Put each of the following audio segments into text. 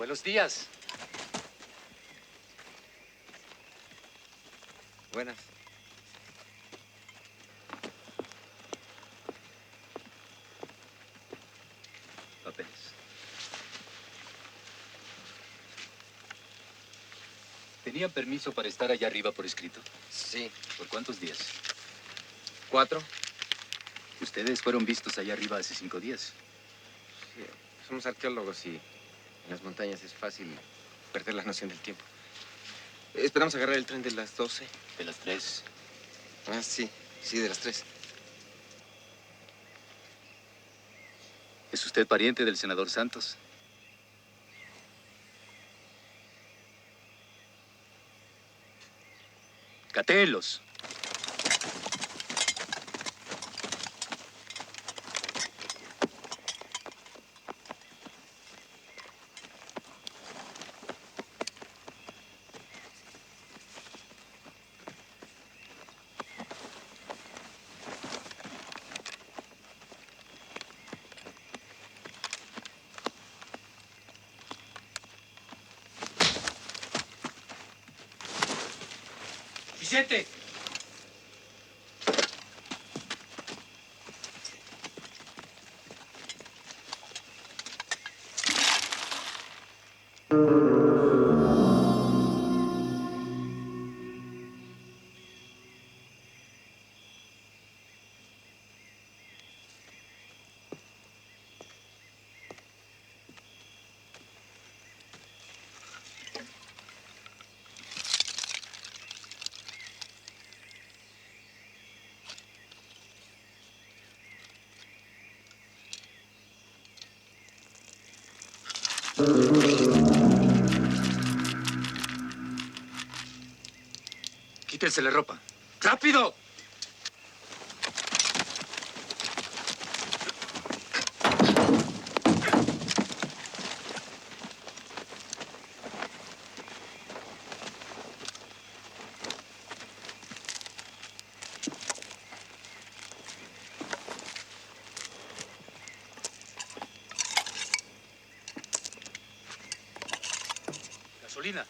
Buenos días. Buenas. Papeles. ¿Tenía permiso para estar allá arriba por escrito? Sí. ¿Por cuántos días? 4. Ustedes fueron vistos allá arriba hace 5 días. Sí, somos arqueólogos y en las montañas es fácil perder la noción del tiempo. Esperamos agarrar el tren de las 12. ¿De las 3? Ah, sí. Sí, de las 3. ¿Es usted pariente del senador Santos? ¡Catélos! ¡Vicente! Quítense la ropa. ¡Rápido! Gasolina.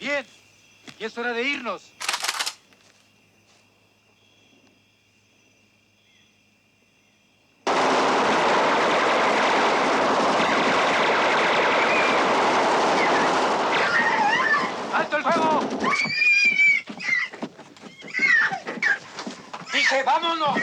Bien, y es hora de irnos. ¡Alto el fuego! ¡Dije, vámonos!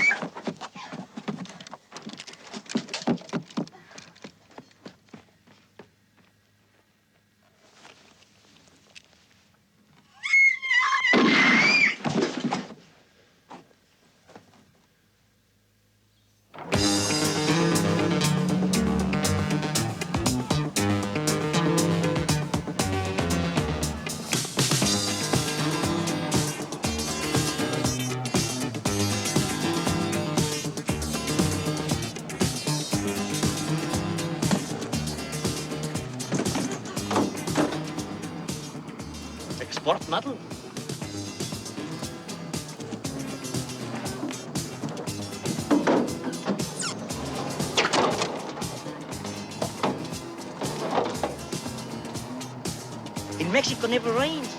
Export metal. In Mexico never rains.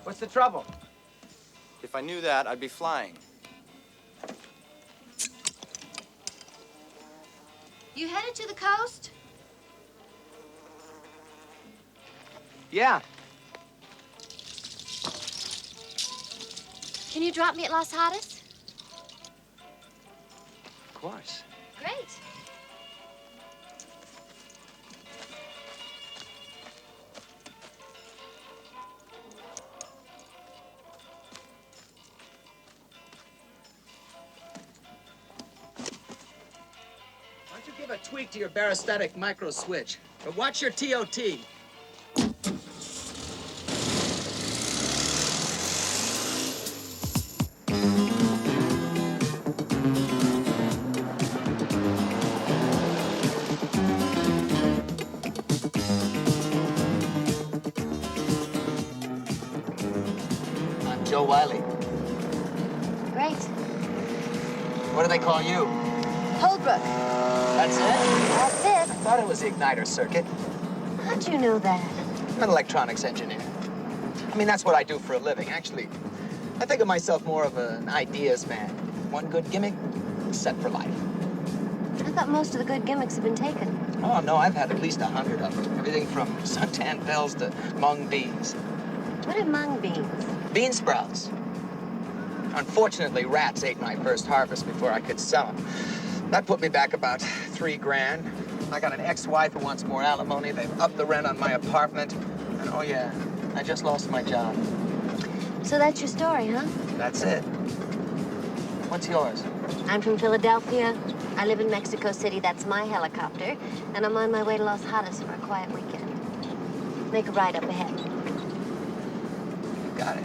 What's the trouble? If I knew that, I'd be flying. You headed to the coast? Yeah. Can you drop me at Los Hadas? Of course. Great. Why don't you give a tweak to your barostatic micro switch? But watch your TOT. I'm Joe Wiley. Great. What do they call you? Holbrook. That's it? That's I it. thought it was the igniter circuit. How'd you know that? I'm an electronics engineer. I mean, that's what I do for a living. Actually, I think of myself more of an ideas man. One good gimmick, set for life. I thought most of the good gimmicks have been taken. Oh, no, I've had at least 100 of them. Everything from suntan bells to mung beans. What are mung beans? Bean sprouts. Unfortunately, rats ate my first harvest before I could sell them. That put me back about $3 grand. I got an ex-wife who wants more alimony. They've upped the rent on my apartment. And oh yeah, I just lost my job. So that's your story, huh? That's it. What's yours? I'm from Philadelphia. I live in Mexico City. That's my helicopter. And I'm on my way to Los Hadas for a quiet weekend. Make a ride up ahead. Got it.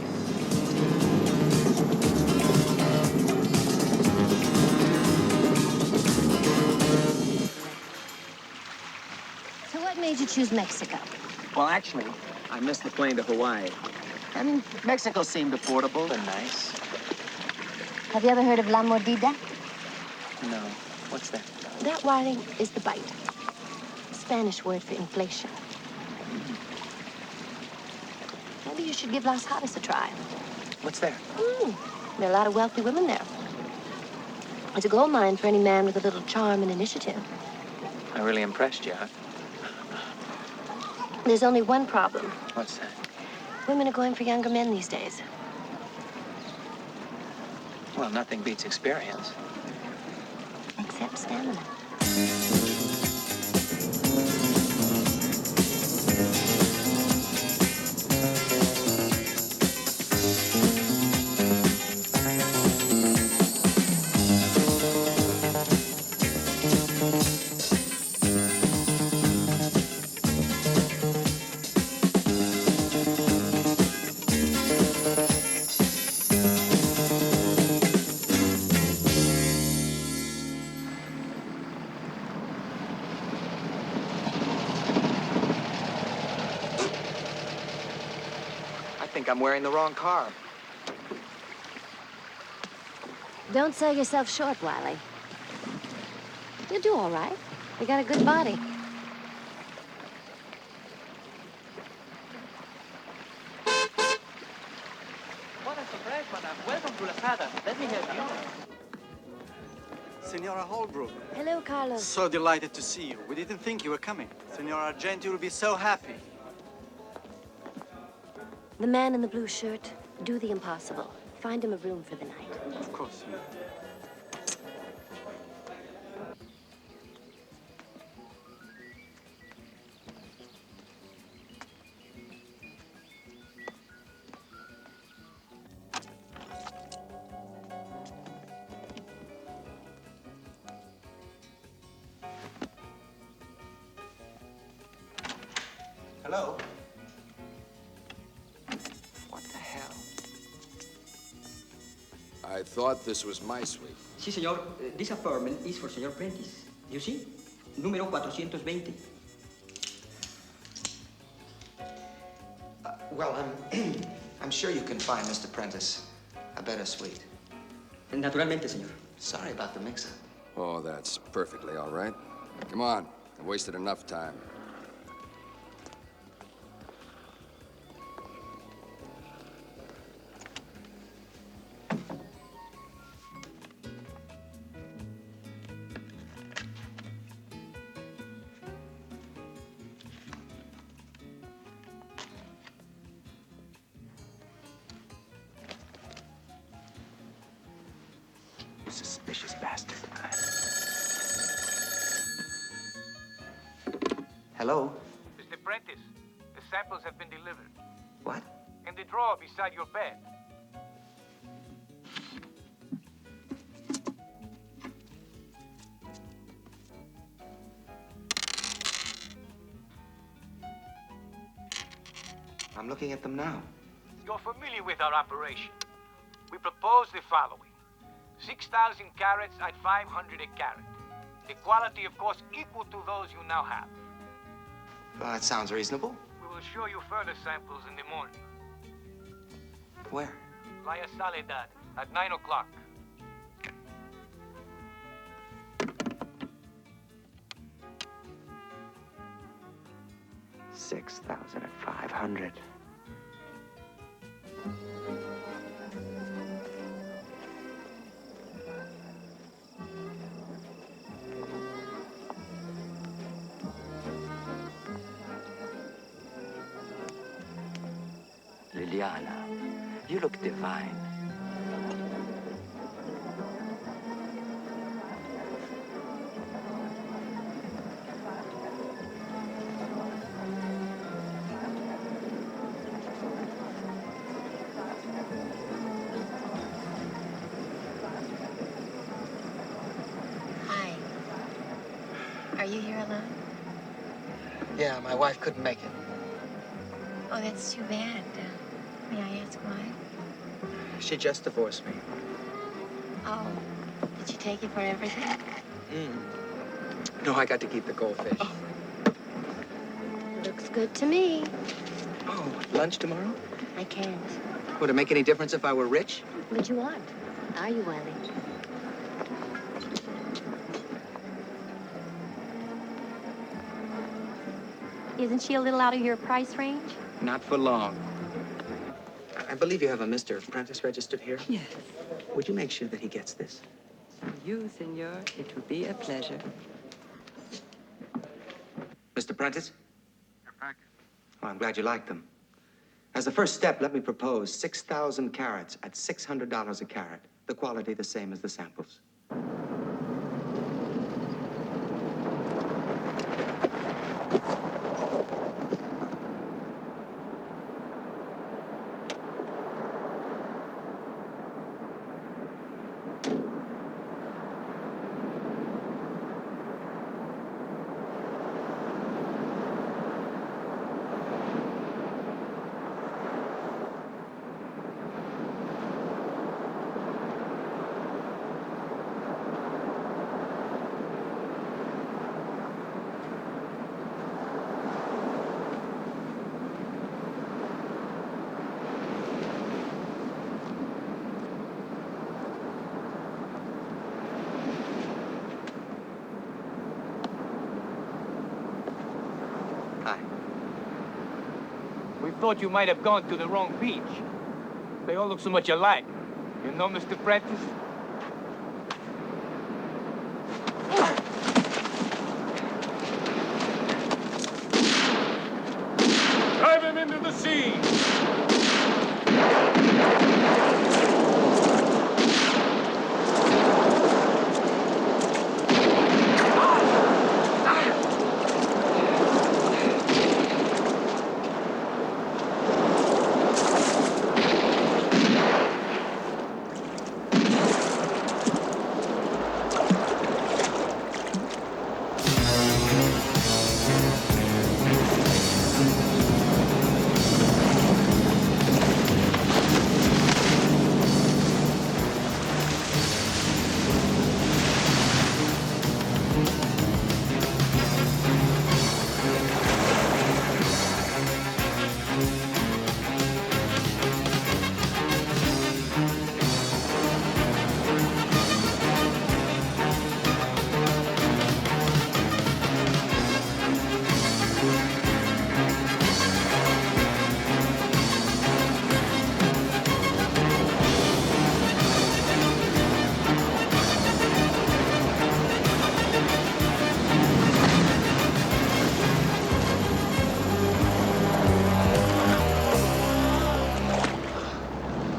So what made you choose Mexico? Well, actually, I missed the plane to Hawaii. And Mexico seemed affordable and nice. Have you ever heard of La Mordida? No. What's that? That, Wiley, is the bite. Spanish word for inflation. Maybe you should give Las Hadas a try. What's there? There are a lot of wealthy women there. It's a gold mine for any man with a little charm and initiative. I really impressed you, huh? There's only one problem. What's that? Women are going for younger men these days. Well, nothing beats experience. Except stamina. I'm wearing the wrong car. Don't sell yourself short, Wiley. You'll do all right. You got a good body. What a surprise, madam. Welcome to Las Hadas. Let me help you. Senora Holbrook, Hello, Carlos. so delighted to see you. We didn't think you were coming. Senora Argenti will be so happy. The man in the blue shirt, do the impossible. Find him a room for the night. Of course, Senora. Hello? What the hell? I thought this was my suite. Sí, señor. This apartment is for Señor Prentice. You see? Número 420. Well, I'm sure you can find Mr. Prentice a better suite. Naturalmente, señor. Sorry about the mix-up. Oh, that's perfectly all right. Come on. I've wasted enough time. Vicious bastard. Hello? Mr. Prentice, the samples have been delivered. What? In the drawer beside your bed. I'm looking at them now. You're familiar with our operation. We propose the following. 6,000 carats at 500 a carat. The quality, of course, equal to those you now have. Well, that sounds reasonable. We will show you further samples in the morning. Where? Playa Soledad at 9 o'clock. $6,500. Liliana, you look divine. Hi. Are you here alone? Yeah, my wife couldn't make it. Oh, that's too bad. May I ask why? She just divorced me. Oh, did you take it for everything? No, I got to keep the goldfish. Oh. Looks good to me. Oh, lunch tomorrow? I can't. Would it make any difference if I were rich? What you want? Are you, Wiley? Isn't she a little out of your price range? Not for long. I believe you have a Mr. Prentice registered here. Yes. Would you make sure that he gets this? For you, senor, it will be a pleasure. Mr. Prentice? Oh, I'm glad you like them. As the first step, let me propose 6,000 carats at $600 a carat. The quality the same as the samples. We thought you might have gone to the wrong beach. They all look so much alike. You know, Mr. Prentice? Drive him into the sea!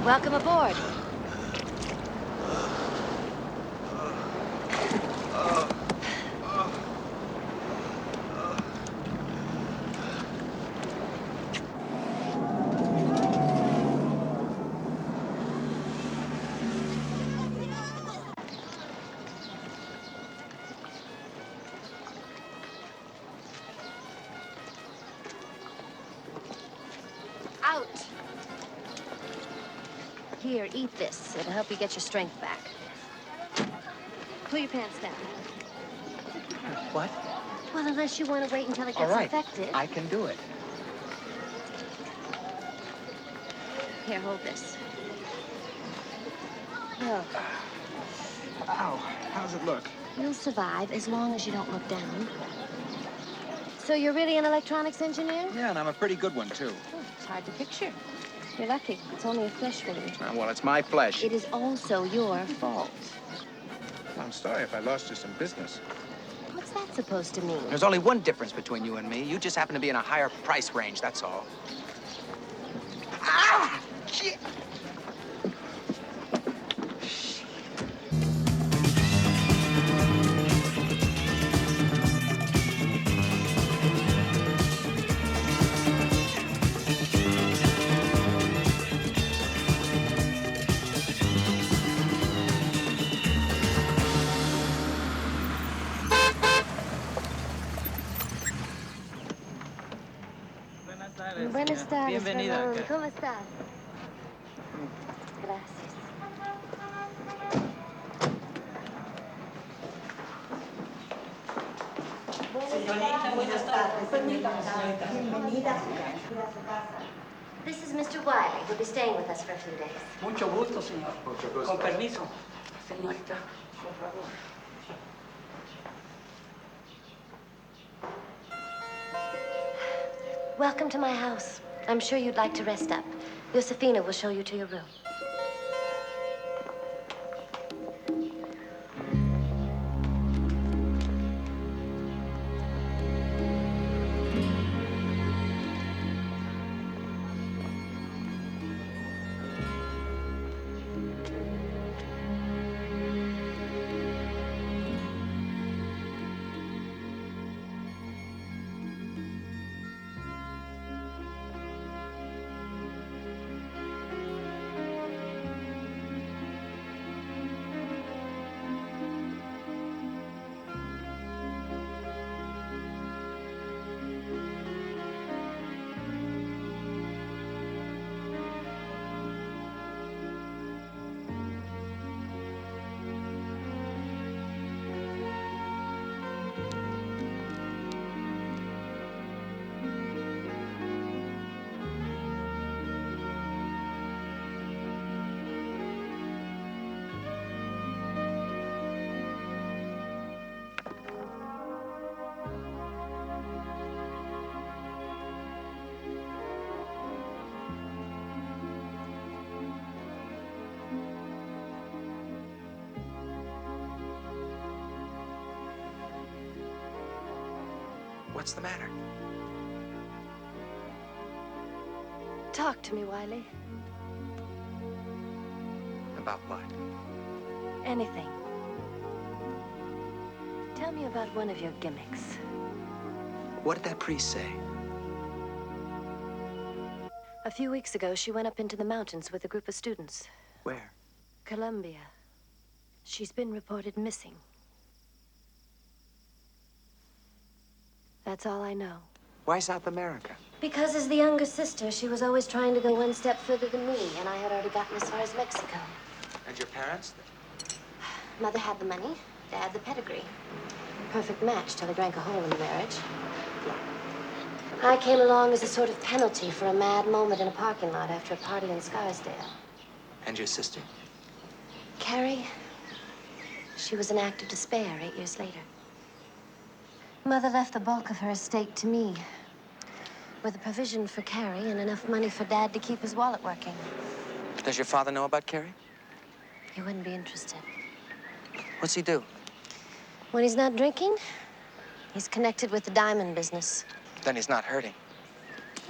Welcome aboard. Here, eat this. It'll help you get your strength back. Pull your pants down. What? Well, unless you want to wait until it gets All right. infected. I can do it. Here, hold this. Oh. Ow. How does it look? You'll survive as long as you don't look down. So you're really an electronics engineer? Yeah, and I'm a pretty good one, too. Oh, it's hard to picture. You're lucky. It's only a flesh wound. Well, it's my flesh. It is also your fault. I'm sorry if I lost you some business. What's that supposed to mean? There's only one difference between you and me. You just happen to be in a higher price range, that's all. Ah! Shit! Buenas tardes, Bienvenida Fernando. acá. ¿Cómo estás? Gracias. Señorita, buenas tardes. Bienvenida. This is Mr. Wiley. He'll be staying with us for a few days. Mucho gusto, señor. Con permiso. Señorita, por favor. Welcome to my house. I'm sure you'd like to rest up. Josefina will show you to your room. What's the matter? Talk to me, Wiley. About what? Anything. Tell me about one of your gimmicks. What did that priest say? A few weeks ago, she went up into the mountains with a group of students. Where? Colombia. She's been reported missing. That's all I know. Why South America? Because as the younger sister, she was always trying to go one step further than me, and I had already gotten as far as Mexico. And your parents? Mother had the money, Dad the pedigree. Perfect match till he drank a hole in the marriage. I came along as a sort of penalty for a mad moment in a parking lot after a party in Scarsdale. And your sister? Carrie, she was an act of despair 8 years later. Mother left the bulk of her estate to me, with a provision for Carrie and enough money for Dad to keep his wallet working. Does your father know about Carrie? He wouldn't be interested. What's he do? When he's not drinking, he's connected with the diamond business. Then he's not hurting.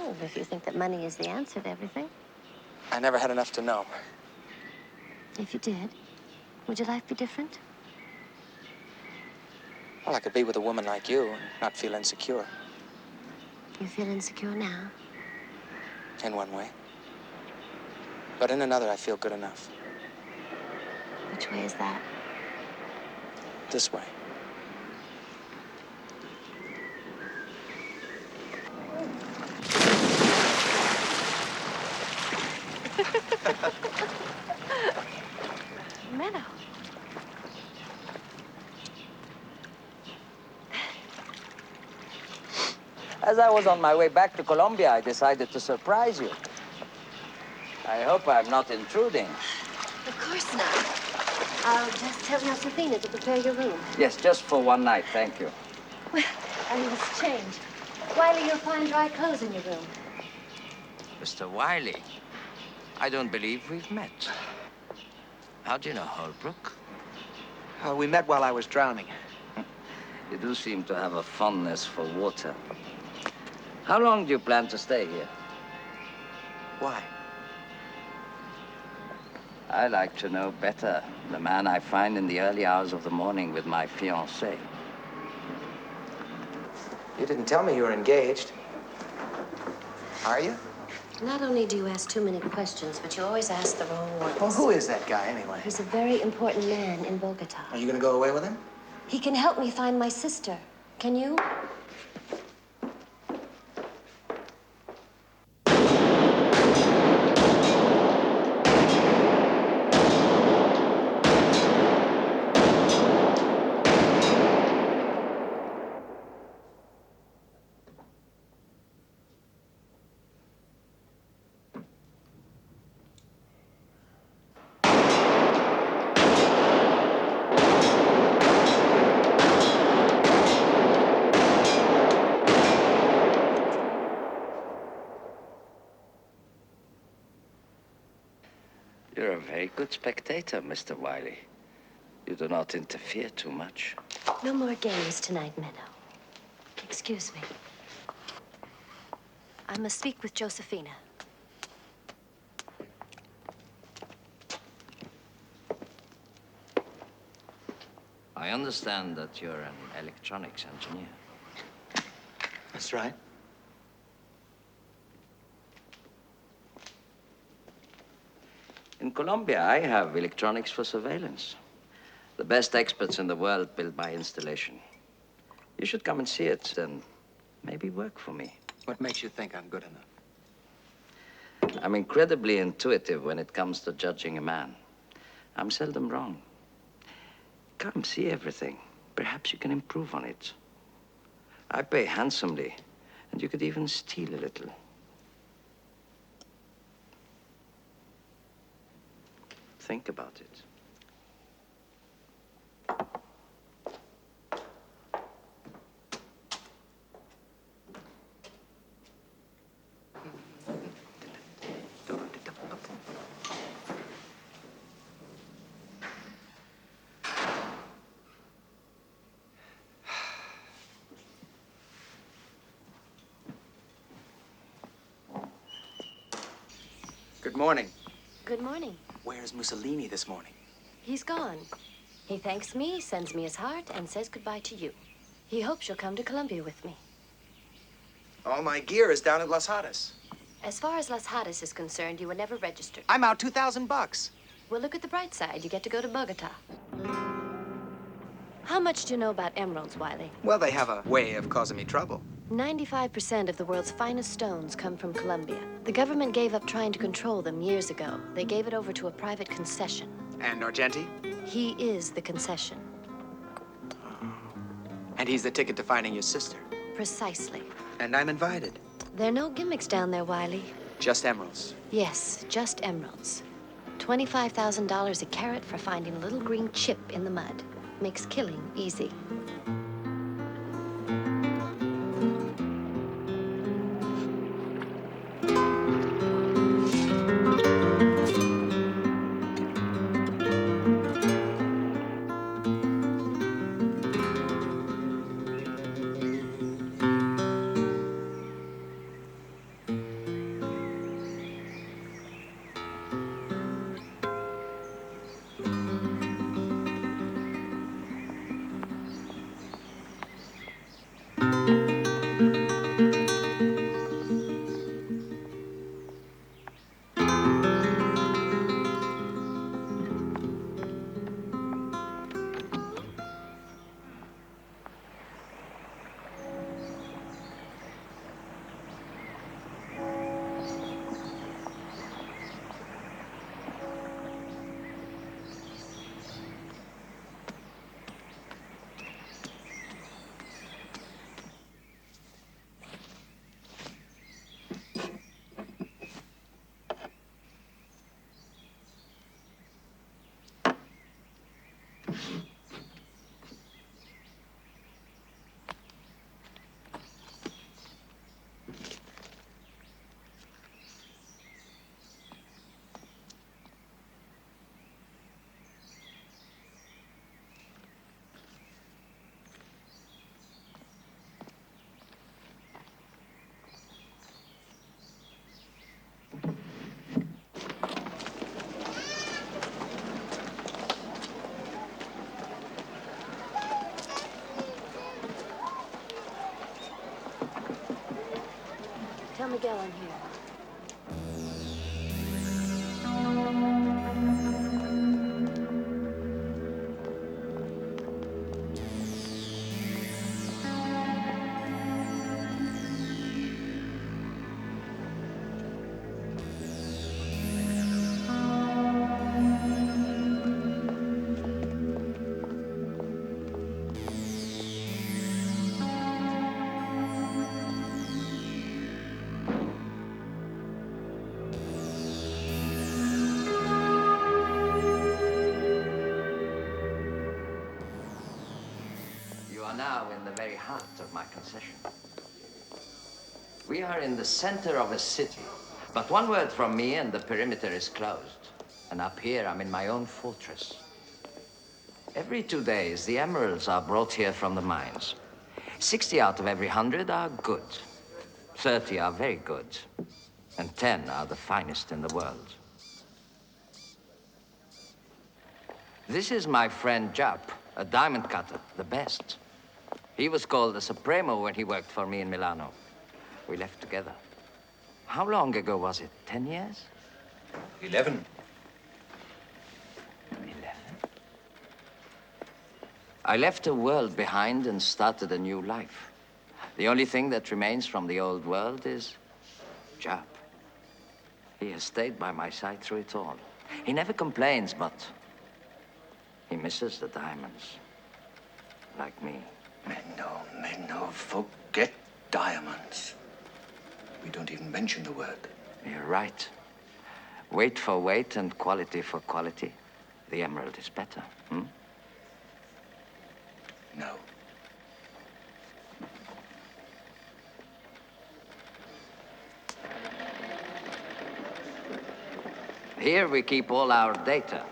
Oh, if you think that money is the answer to everything. I never had enough to know. If you did, would your life be different? Well, I could be with a woman like you and not feel insecure. You feel insecure now? In one way. But in another, I feel good enough. Which way is that? This way. As I was on my way back to Colombia, I decided to surprise you. I hope I'm not intruding. Of course not. I'll just tell Josephina to prepare your room. Yes, just for one night, thank you. Well, I must change. Wiley, you'll find dry clothes in your room. Mr. Wiley, I don't believe we've met. How do you know Holbrook? We met while I was drowning. You do seem to have a fondness for water. How long do you plan to stay here? Why? I like to know better the man I find in the early hours of the morning with my fiancée. You didn't tell me you were engaged. Are you? Not only do you ask too many questions, but you always ask the wrong ones. Well, who is that guy, anyway? He's a very important man in Bogota. Are you gonna go away with him? He can help me find my sister. Can you? You're a very good spectator, Mr. Wiley. You do not interfere too much. No more games tonight, Meadow. Excuse me. I must speak with Josephina. I understand that you're an electronics engineer. That's right. In Colombia, I have electronics for surveillance. The best experts in the world build my installation. You should come and see it and maybe work for me. What makes you think I'm good enough? I'm incredibly intuitive when it comes to judging a man. I'm seldom wrong. Come see everything. Perhaps you can improve on it. I pay handsomely, and you could even steal a little. Think about it. Good morning. Good morning. Where's Mussolini this morning? He's gone. He thanks me, sends me his heart, and says goodbye to you. He hopes you'll come to Colombia with me. All my gear is down at Las Hadas. As far as Las Hadas is concerned, you were never registered. I'm out $2,000. Well, look at the bright side. You get to go to Bogota. How much do you know about emeralds, Wiley? Well, they have a way of causing me trouble. 95% of the world's finest stones come from Colombia. The government gave up trying to control them years ago. They gave it over to a private concession. And Argenti? He is the concession. And he's the ticket to finding your sister. Precisely. And I'm invited. There are no gimmicks down there, Wiley. Just emeralds. Yes, just emeralds. $25,000 a carat for finding a little green chip in the mud. Makes killing easy. Tell Miguel I'm here. Now in the very heart of my concession. We are in the center of a city, but one word from me and the perimeter is closed. And up here, I'm in my own fortress. Every 2 days, the emeralds are brought here from the mines. 60 out of every 100 are good. 30 are very good. And 10 are the finest in the world. This is my friend Jap, a diamond cutter, the best. He was called the Supremo when he worked for me in Milano. We left together. How long ago was it? 10 years? 11. 11? I left a world behind and started a new life. The only thing that remains from the old world is Jap. He has stayed by my side through it all. He never complains, but he misses the diamonds. Like me. No, forget diamonds. We don't even mention the word. You're right. Weight for weight and quality for quality. The emerald is better, hmm? No. Here we keep all our data.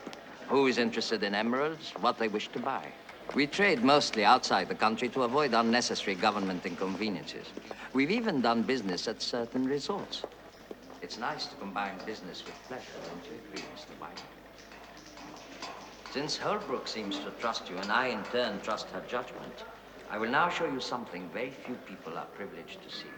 Who is interested in emeralds, what they wish to buy. We trade mostly outside the country to avoid unnecessary government inconveniences. We've even done business at certain resorts. It's nice to combine business with pleasure, don't you agree, Mr. Wyman? Since Holbrook seems to trust you, and I in turn trust her judgment, I will now show you something very few people are privileged to see.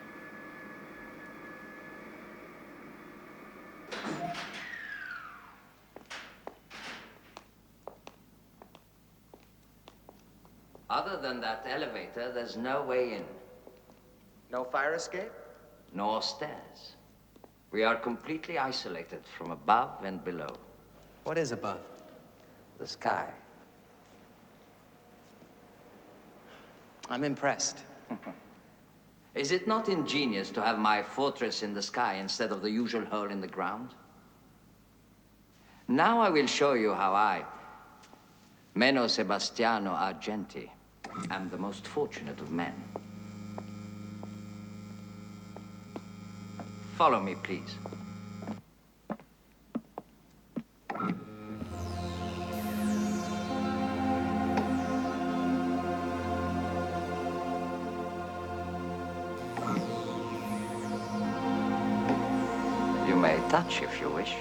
Other than that elevator, there's no way in. No fire escape? Nor stairs. We are completely isolated from above and below. What is above? The sky. I'm impressed. Is it not ingenious to have my fortress in the sky instead of the usual hole in the ground? Now I will show you how I, Meno Sebastiano Argenti, am the most fortunate of men. Follow me, please. You may touch if you wish.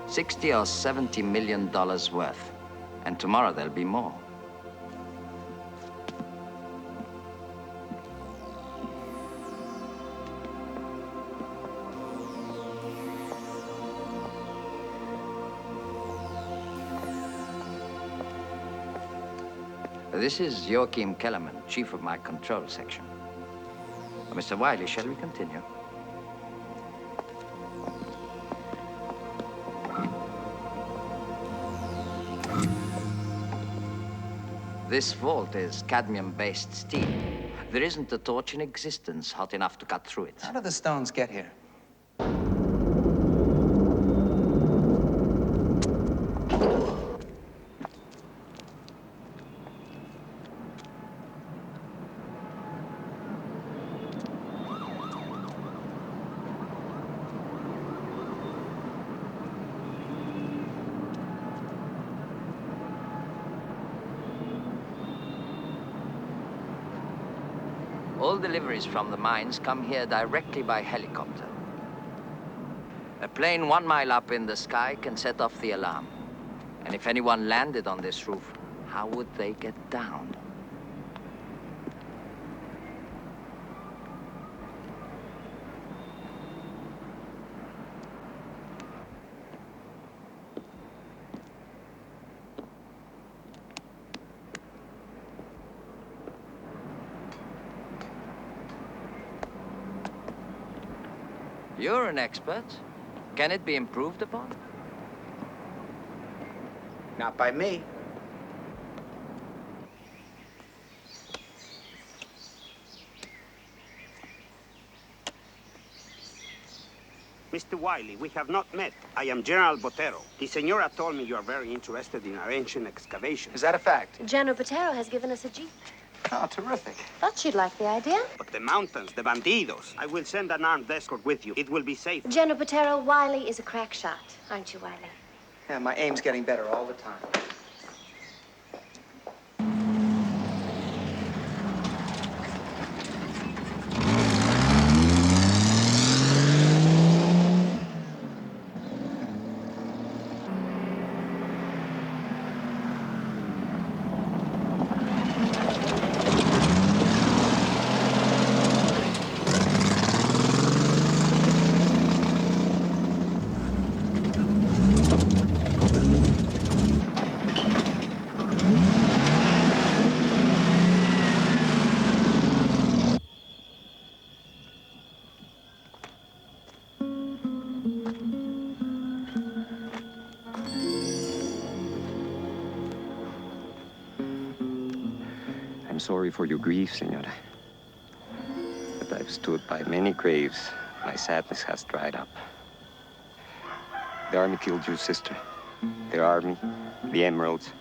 $60 or $70 million worth. And tomorrow there'll be more. This is Joachim Kellerman, chief of my control section. Mr. Wiley, shall we continue? This vault is cadmium-based steel. There isn't a torch in existence hot enough to cut through it. How did the stones get here? All deliveries from the mines come here directly by helicopter. A plane 1 mile up in the sky can set off the alarm. And if anyone landed on this roof, how would they get down? You're an expert. Can it be improved upon? Not by me. Mr. Wiley, we have not met. I am General Botero. The senora told me you are very interested in our ancient excavation. Is that a fact? General Botero has given us a jeep. Oh, terrific. Thought you'd like the idea. But the mountains, the bandidos. I will send an armed escort with you. It will be safe. General Botero, Wiley is a crack shot. Aren't you, Wiley? Yeah, my aim's getting better all the time. I'm sorry for your grief, senora. But I've stood by many graves. My sadness has dried up. The army killed your sister. The army, the emeralds,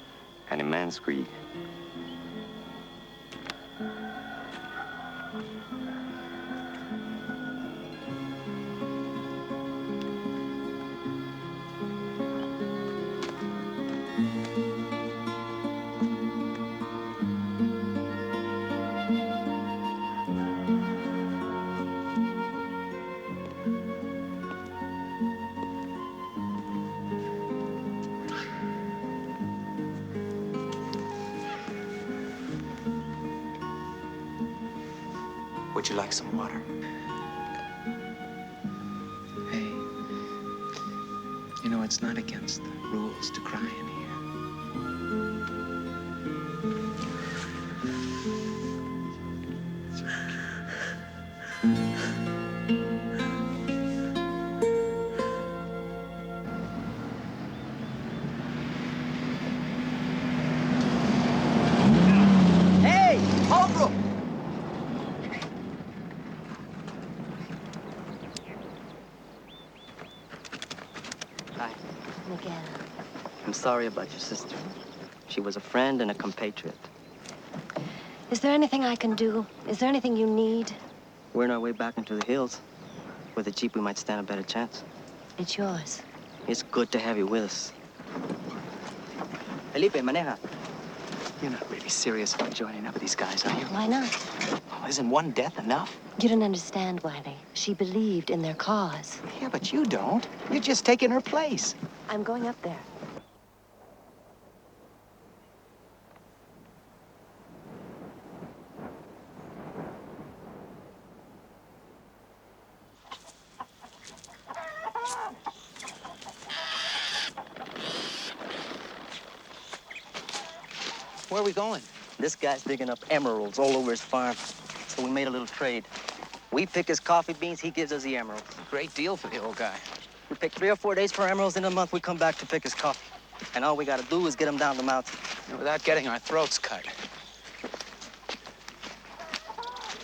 and a man's greed. Would you like some water? Hey, you know, it's not against the rules to cry in here. Hey, Holbrook! Miguel. I'm sorry about your sister. She was a friend and a compatriot. Is there anything I can do? Is there anything you need? We're on our way back into the hills. With a jeep, we might stand a better chance. It's yours. It's good to have you with us. Felipe, maneja. You're not really serious about joining up with these guys, are you? Why not? Oh, isn't one death enough? You don't understand, Wiley. She believed in their cause. Yeah, but you don't. You're just taking her place. I'm going up there. Where are we going? This guy's digging up emeralds all over his farm. So we made a little trade. We pick his coffee beans, he gives us the emeralds. Great deal for the old guy. We pick 3 or 4 days for emeralds. In a month, we come back to pick his coffee. And all we gotta do is get him down the mountain. Without getting our throats cut.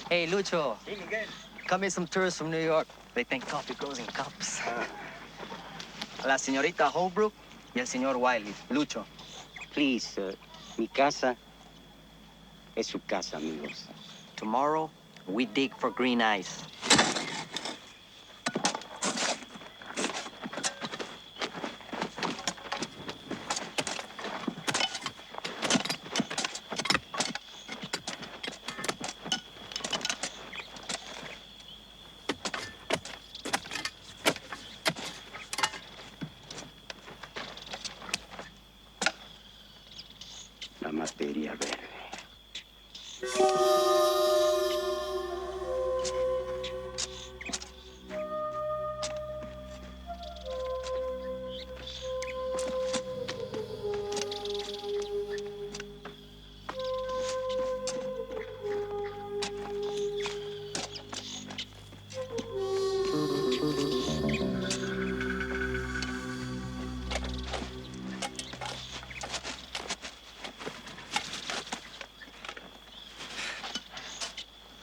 Hey, Lucho. Hey, Miguel. Come here some tourists from New York. They think coffee grows in cups. La señorita Holbrook y el señor Wiley. Lucho. Please, mi casa es su casa, amigos. Tomorrow, we dig for green ice.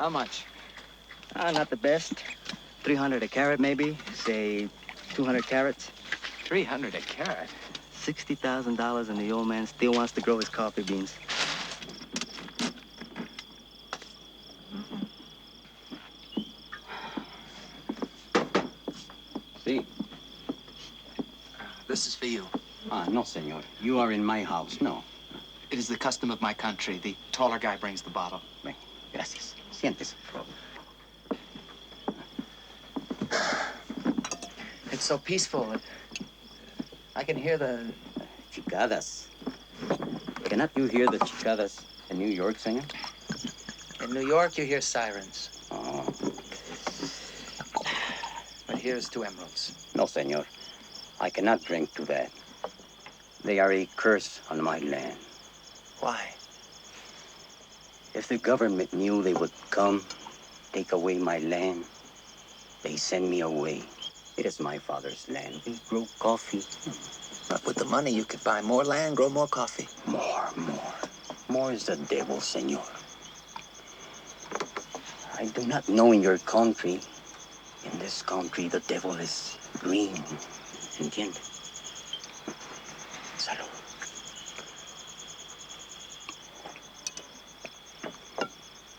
How much? Not the best. 300 a carat, maybe. Say 200 carats. 300 a carat? $60,000, and the old man still wants to grow his coffee beans. See? This is for you. No, senor. You are in my house. No. It is the custom of my country. The taller guy brings the bottle. Ven, gracias. Siéntese. It's so peaceful. I can hear the... Chicadas. Cannot you hear the chicadas in New York, senor? In New York, you hear sirens. Oh. But here's to emeralds. No, senor. I cannot drink to that. They are a curse on my land. Why? If the government knew they would come, take away my land, they send me away. It is my father's land. We grow coffee. But with the money, you could buy more land, grow more coffee. More. More is the devil, senor. I do not know in your country. In this country, the devil is green. Entiende? Salud.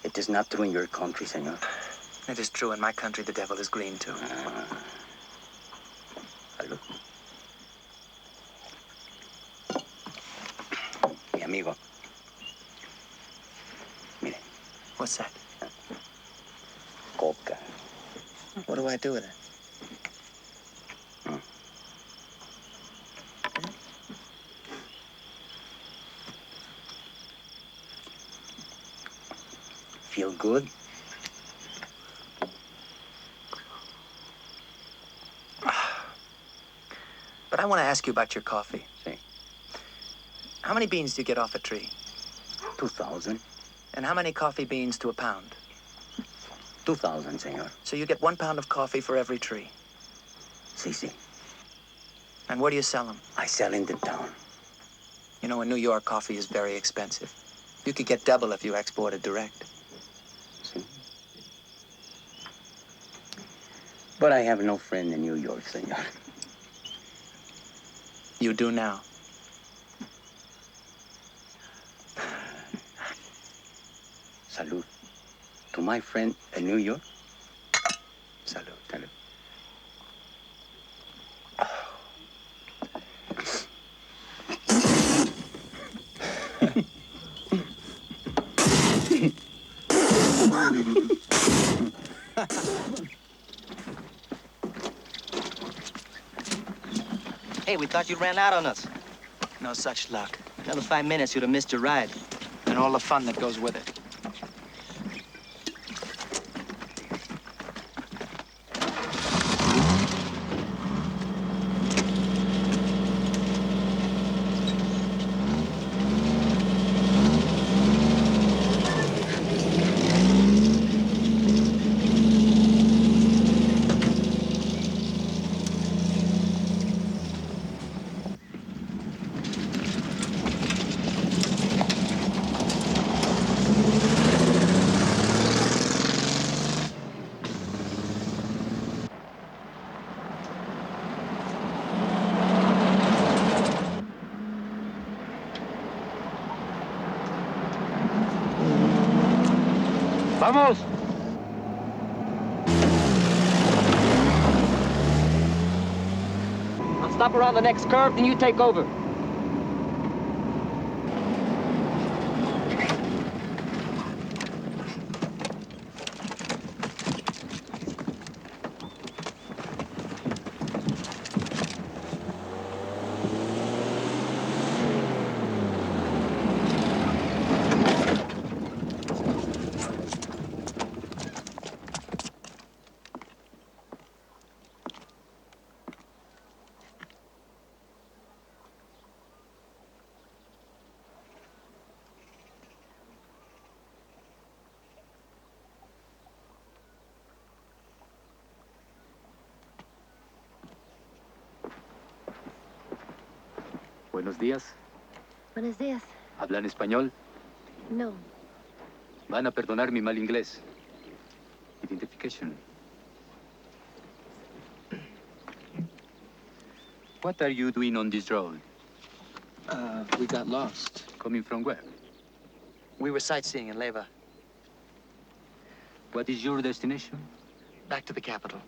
It is not true in your country, senor. It is true. In my country, the devil is green, too. Salud. Mi amigo. Mire. What's that? Coca. What do I do with it? Feel good? But I want to ask you about your coffee. See. How many beans do you get off a tree? 2,000. And how many coffee beans to a pound? 2,000, senor. So you get 1 pound of coffee for every tree. Si. And where do you sell them? I sell in the town. You know, in New York, coffee is very expensive. You could get double if you exported direct. Si. But I have no friend in New York, senor. You do now. Salud. To my friend in New York. Salud. Salud. Hey, we thought you ran out on us. No such luck. Another 5 minutes, you'd have missed your ride. And all the fun that goes with it. ¡Vamos! I'll stop around the next curve, then you take over. Buenos días. Buenos días. ¿Hablan español? No. Van a perdonar mi mal inglés. identification. What are you doing on this road? We got lost. Coming from where? We were sightseeing in Leyva. What is your destination? Back to the capital.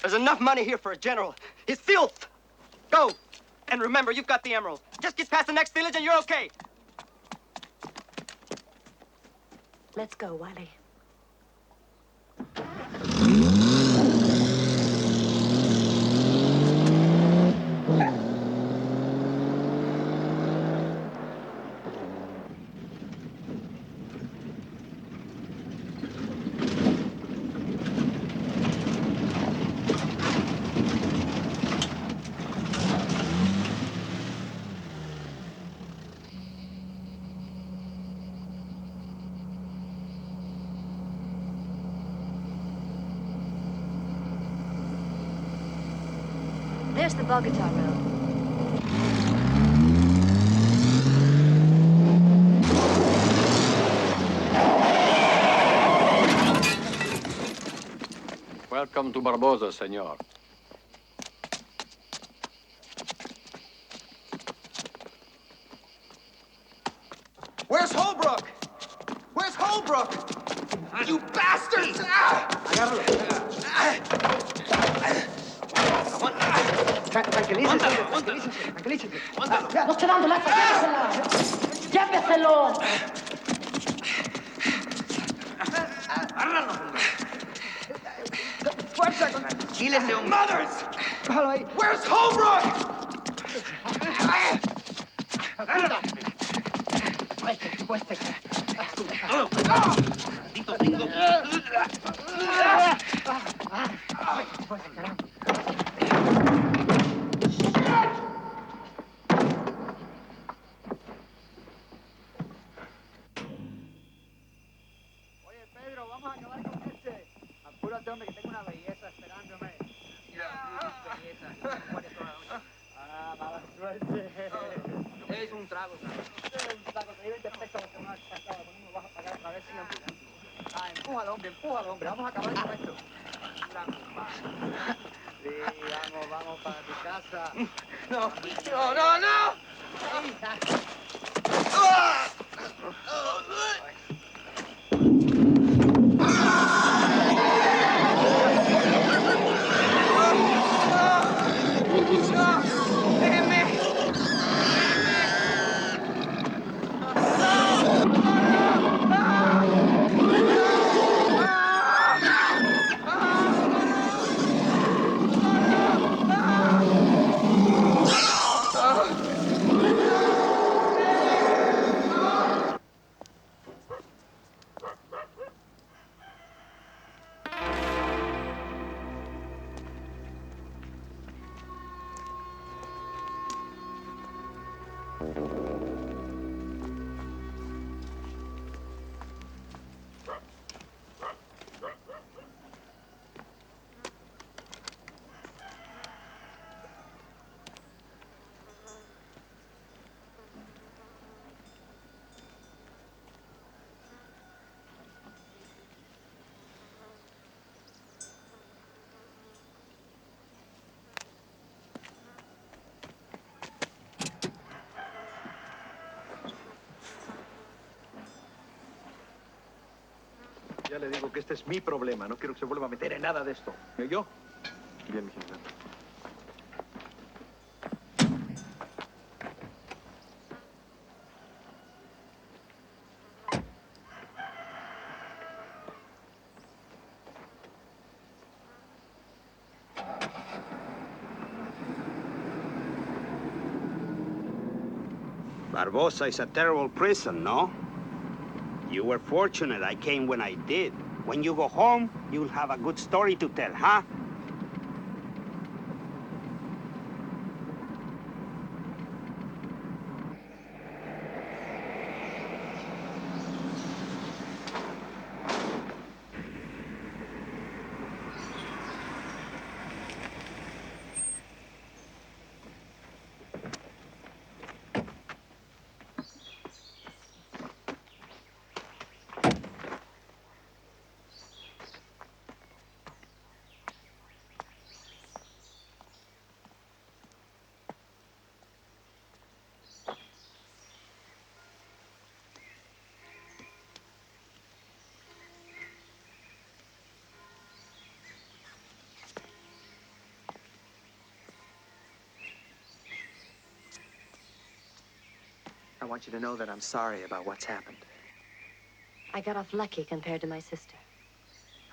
There's enough money here for a general. He's filth. Go. And remember, you've got the emerald. Just get past the next village and you're okay. Let's go, Wiley. There's the Bogota Road. Welcome to Barbosa, senor. Where's Holbrook? Where's Holbrook? You bastards! Tranquilícese. No esté dando lata, lléveselo. Fuerza! Chílese, mothers! Where's Holbrook? Oye, Pedro, vamos a acabar con este. Apúrate, hombre, que tengo una belleza esperándome. Belleza. Mala suerte. Es un trago, Un saco de 20 pesos que me has sacado. ¿Cómo me vas a pagar otra vez siempre? Empújalo, hombre. Vamos a acabar con esto. Sí, vamos para tu casa. No. Ya le digo que este es mi problema. No quiero que se vuelva a meter en nada de esto. ¿Me oyó? Bien, mi general. Barbosa is a terrible prison, no? You were fortunate I came when I did. When you go home, you'll have a good story to tell, huh? I want you to know that I'm sorry about what's happened. I got off lucky compared to my sister.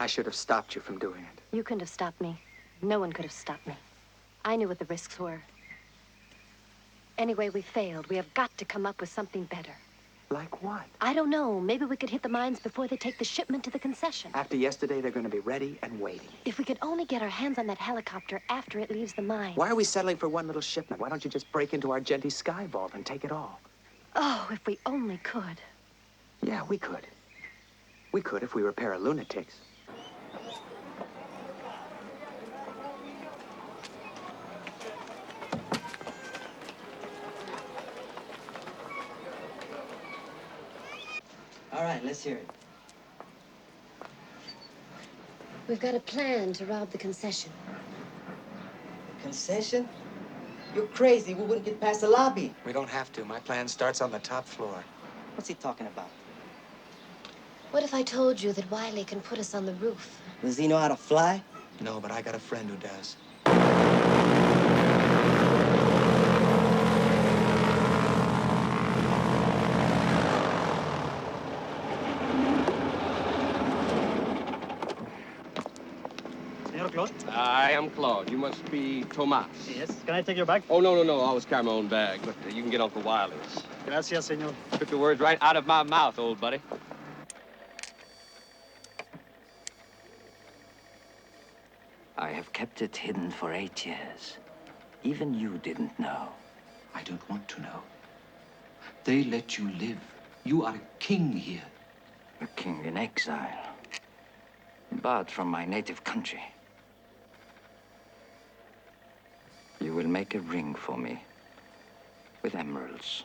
I should have stopped you from doing it. You couldn't have stopped me. No one could have stopped me. I knew what the risks were. Anyway, we failed. We have got to come up with something better. Like what? I don't know. Maybe we could hit the mines before they take the shipment to the concession. After yesterday, they're going to be ready and waiting. If we could only get our hands on that helicopter after it leaves the mine. Why are we settling for one little shipment? Why don't you just break into Argenti's sky vault and take it all? Oh, if we only could. Yeah, we could. We could if we were a pair of lunatics. All right, let's hear it. We've got a plan to rob the concession. Concession? You're crazy. We wouldn't get past the lobby. We don't have to. My plan starts on the top floor. What's he talking about? What if I told you that Wiley can put us on the roof? Does he know how to fly? No, but I got a friend who does. Senor Claude? I am Claude. You must be Tomas. Yes. Can I take your bag? Oh, no. I always carry my own bag, but you can get Uncle Wiley's. Gracias, senor. Took the words right out of my mouth, old buddy. I have kept it hidden for 8 years. Even you didn't know. I don't want to know. They let you live. You are a king here. A king in exile. But from my native country. You will make a ring for me. With emeralds.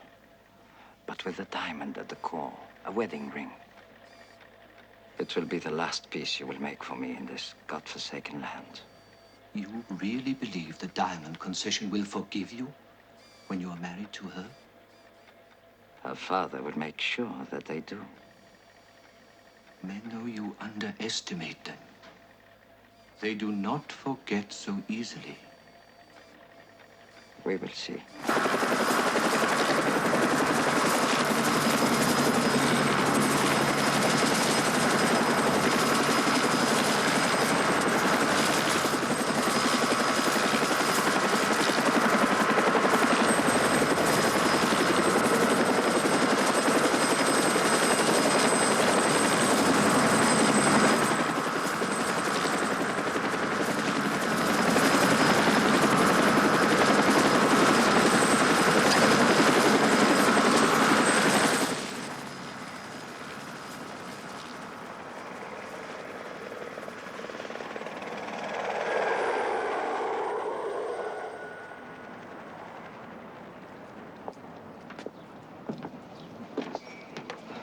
But with a diamond at the core. A wedding ring. It will be the last piece you will make for me in this godforsaken land. You really believe the diamond concession will forgive you when you are married to her? Her father will make sure that they do. Mendo, you underestimate them. They do not forget so easily. We will see.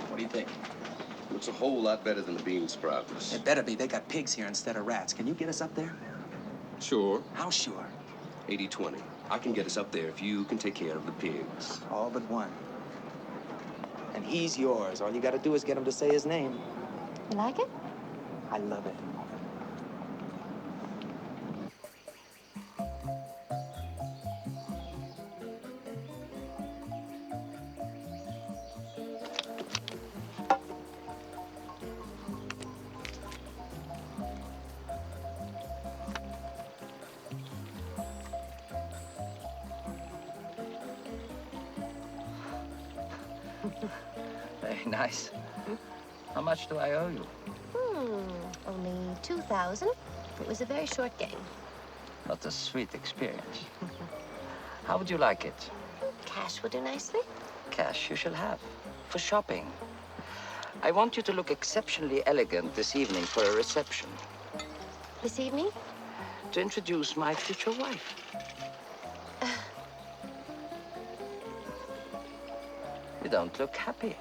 What do you think? Looks a whole lot better than the bean sprouts. It better be. They got pigs here instead of rats. Can you get us up there? Sure. How sure? 80-20. I can get us up there if you can take care of the pigs. All but one. And he's yours. All you gotta do is get him to say his name. You like it? I love it. Very nice. How much do I owe you? Only 2,000. It was a very short game. What a sweet experience. How would you like it? Cash will do nicely. Cash you shall have. For shopping. I want you to look exceptionally elegant this evening for a reception. This evening? To introduce my future wife. You don't look happy.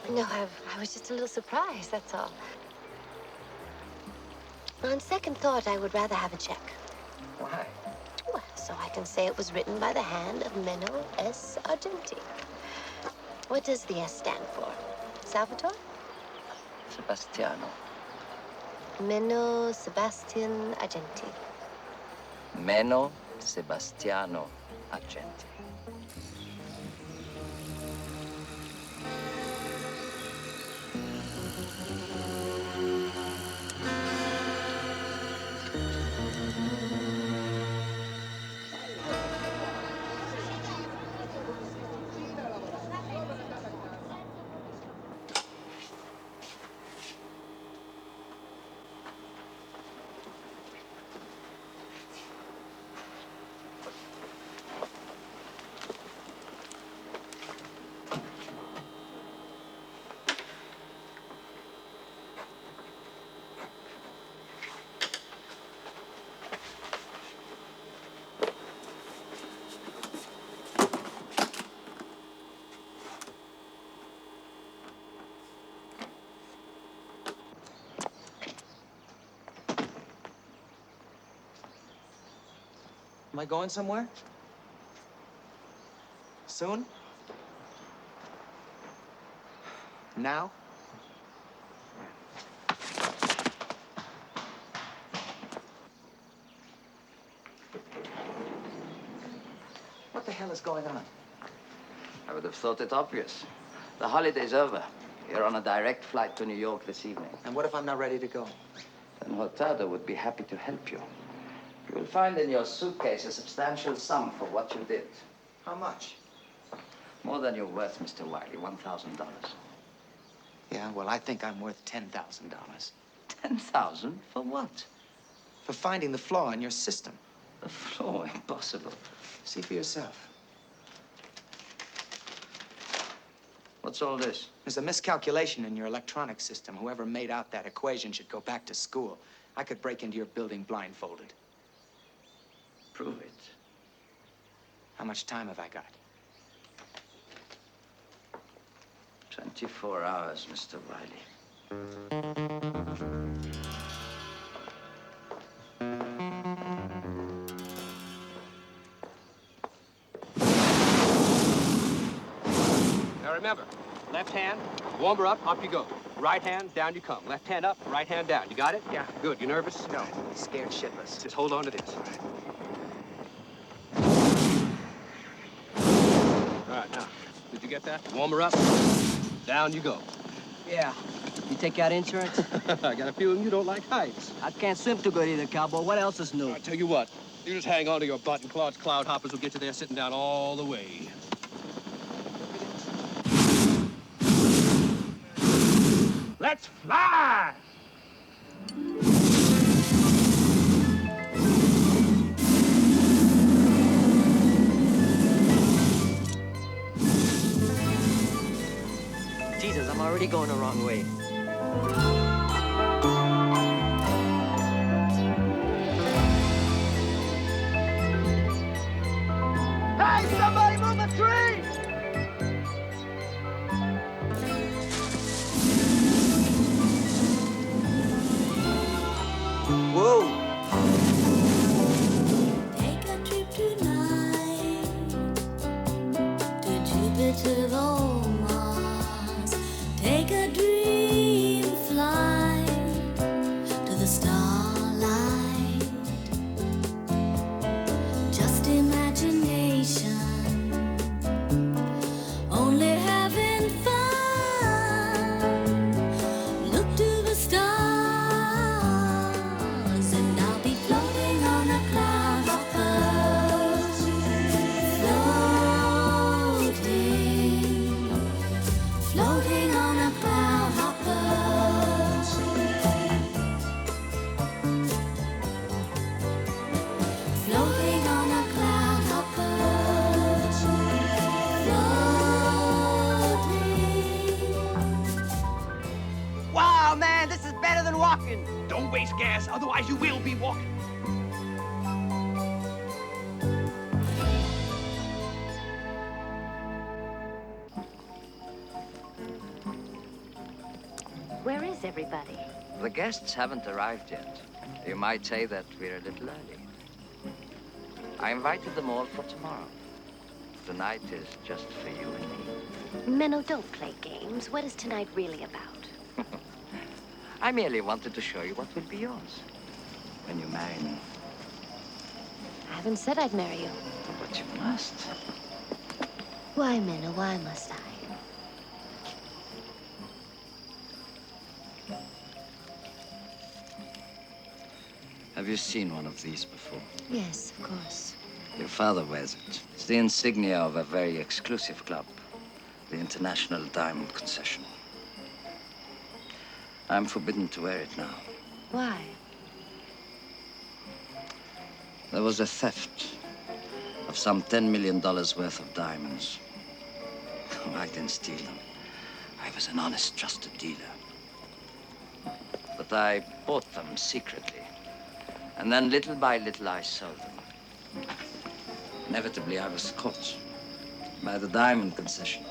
No, I was just a little surprised, that's all. On second thought, I would rather have a check. Why? Well, so I can say it was written by the hand of Menno S. Argenti. What does the S stand for? Salvatore? Sebastiano. Menno Sebastian Argenti. Menno Sebastiano Argenti. Am I going somewhere? Soon? Now? What the hell is going on? I would have thought it obvious. The holiday's over. You're on a direct flight to New York this evening. And what if I'm not ready to go? Then Hurtado would be happy to help you. You will find in your suitcase a substantial sum for what you did. How much? More than you're worth, Mr. Wiley, $1,000. Yeah, well, I think I'm worth $10,000. 10,000 for what? For finding the flaw in your system. The flaw? Impossible. See for yourself. What's all this? There's a miscalculation in your electronic system. Whoever made out that equation should go back to school. I could break into your building blindfolded. Prove it. How much time have I got? 24 hours, Mr. Wiley. Now remember, left hand, warm her up, up you go. Right hand, down you come. Left hand up, right hand down. You got it? Yeah. Good. You nervous? No. Scared shitless. Just hold on to this. All right, now, did you get that? Warm her up. Down you go. Yeah. You take out insurance? I got a feeling you don't like heights. I can't swim too good either, cowboy. What else is new? I'll tell you what. You just hang on to your butt and Claude's cloud hoppers will get you there sitting down all the way. Let's fly! Jesus, I'm already going the wrong way. Hey, somebody move the tree! Whoa! Take a trip tonight to Jupiter or Mars. Take a dream flight. than walking. Don't waste gas, otherwise you will be walking. Where is everybody? The guests haven't arrived yet. You might say that we're a little early. I invited them all for tomorrow. Tonight is just for you and me. Menno, don't play games. What is tonight really about? I merely wanted to show you what will be yours when you marry me. I haven't said I'd marry you. But you must. Why, Menno, why must I? Have you seen one of these before? Yes, of course. Your father wears it. It's the insignia of a very exclusive club, the International Diamond Concession. I'm forbidden to wear it now. Why? There was a theft of some $10 million worth of diamonds. Oh, I didn't steal them. I was an honest, trusted dealer. But I bought them secretly. And then little by little, I sold them. Inevitably, I was caught by the diamond concession.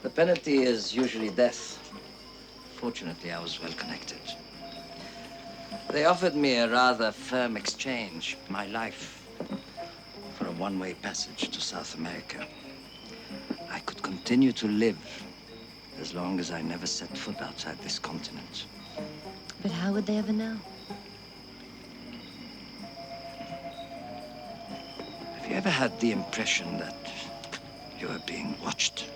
The penalty is usually death. Fortunately, I was well connected. They offered me a rather firm exchange, my life, for a one-way passage to South America. I could continue to live as long as I never set foot outside this continent. But how would they ever know? Have you ever had the impression that you are being watched?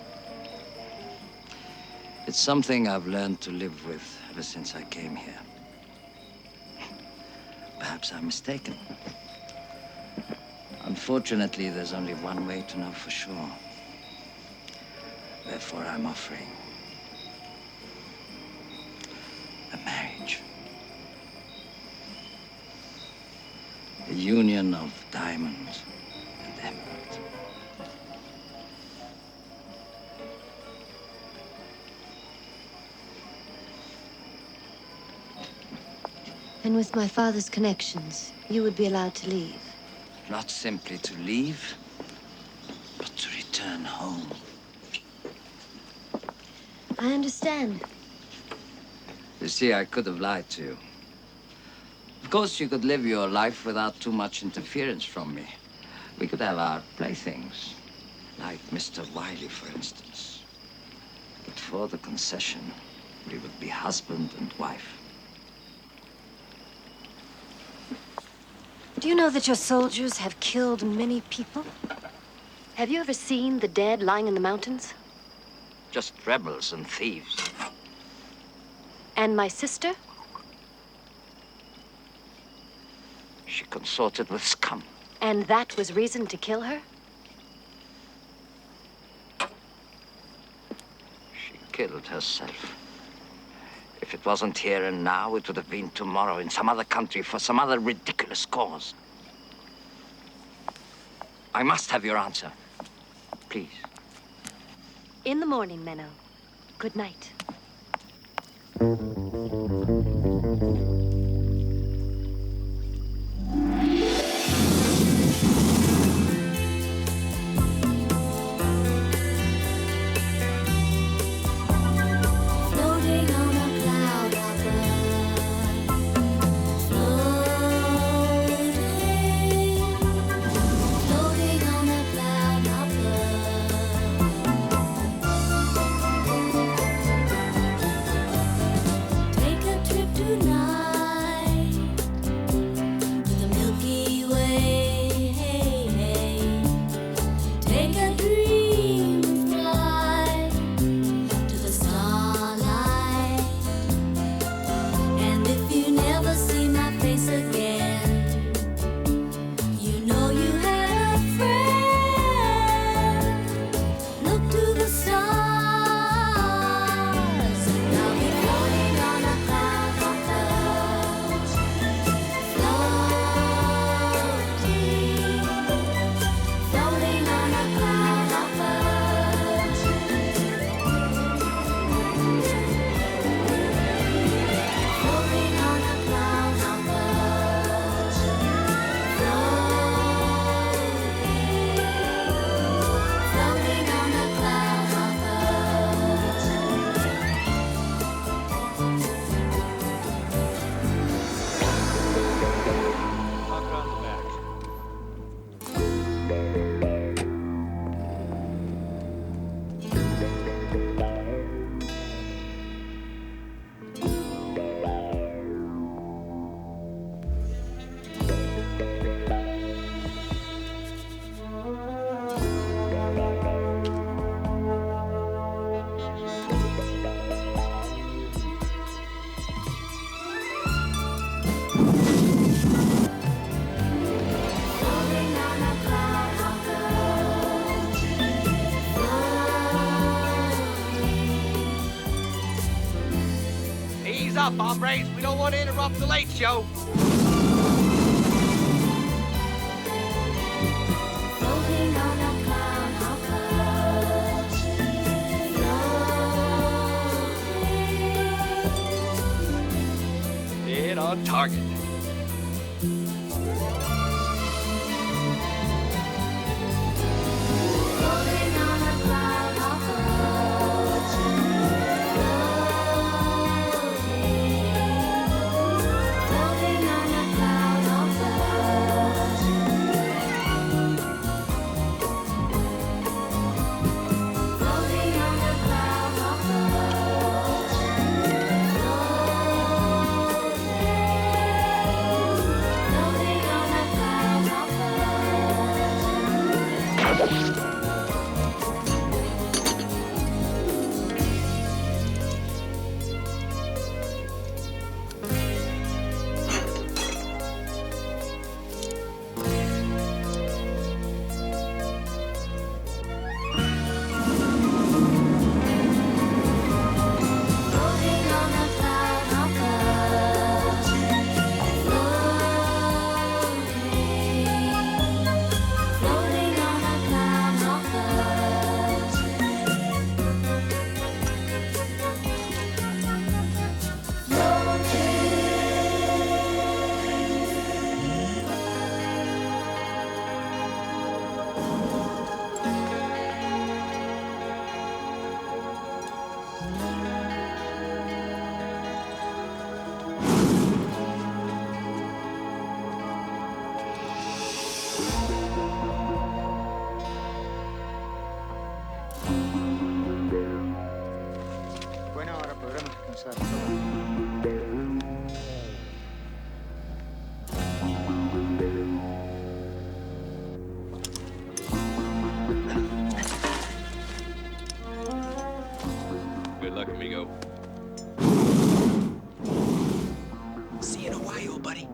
It's something I've learned to live with ever since I came here. Perhaps I'm mistaken. Unfortunately, there's only one way to know for sure. Therefore, I'm offering a marriage. A union of diamond and emerald. And with my father's connections, you would be allowed to leave. Not simply to leave, but to return home. I understand. You see, I could have lied to you. Of course, you could live your life without too much interference from me. We could have our playthings, like Mr. Wiley, for instance. But for the concession, we would be husband and wife. Do you know that your soldiers have killed many people? Have you ever seen the dead lying in the mountains? Just rebels and thieves. And my sister? She consorted with scum. And that was reason to kill her? She killed herself. If it wasn't here and now, it would have been tomorrow in some other country for some other ridiculous cause. I must have your answer. Please. In the morning, Menno. Good night. Take a trip tonight. Ease up, hombres. We don't want to interrupt the late show. Floating on a cloud, how float, floating. Hit on target. Floating on a cloud, how floating, floating on a cloud, how floating, floating on a cloud, how floating on a cloud, how floating on a cloud, how floating, floating on a cloud, how Bueno, ahora podremos descansar. Good luck, amigo. See you in a while, buddy.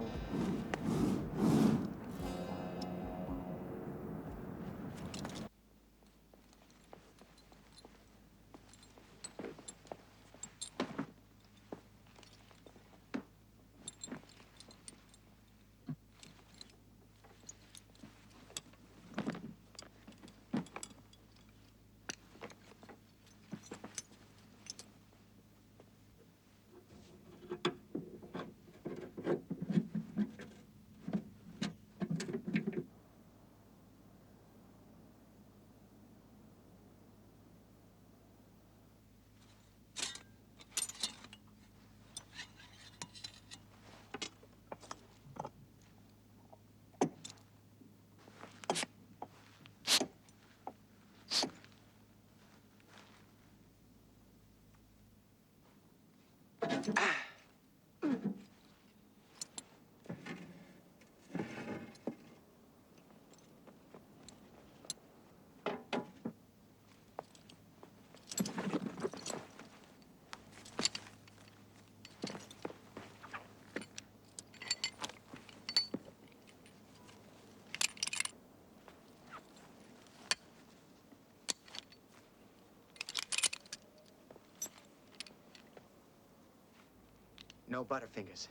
No Butterfingers.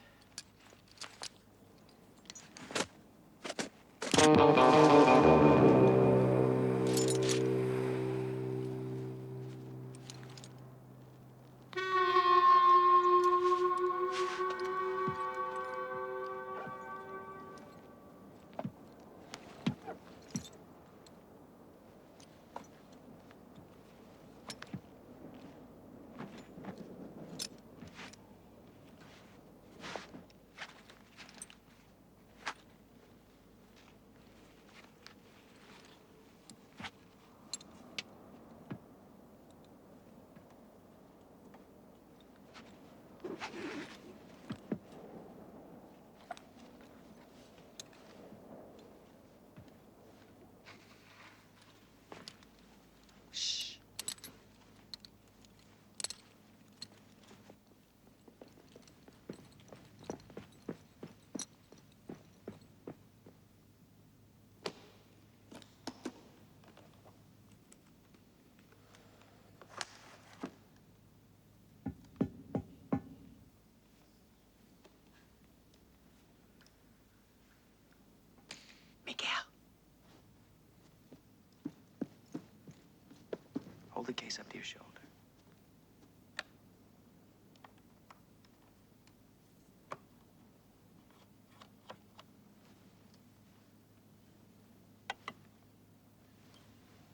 Hold the case up to your shoulder.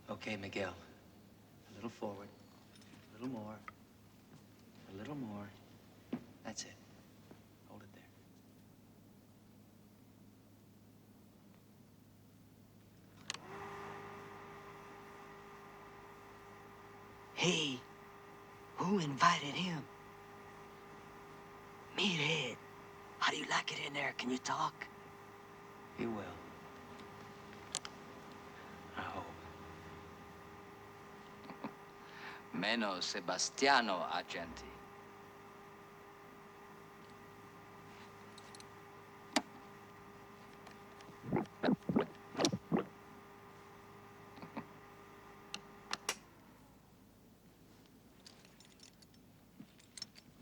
Okay, Miguel. A little forward. A little more. A little more. That's it. Hold it there. Hey, who invited him? Meathead. How do you like it in there? Can you talk? He will. I hope. Meno Sebastiano, agenti.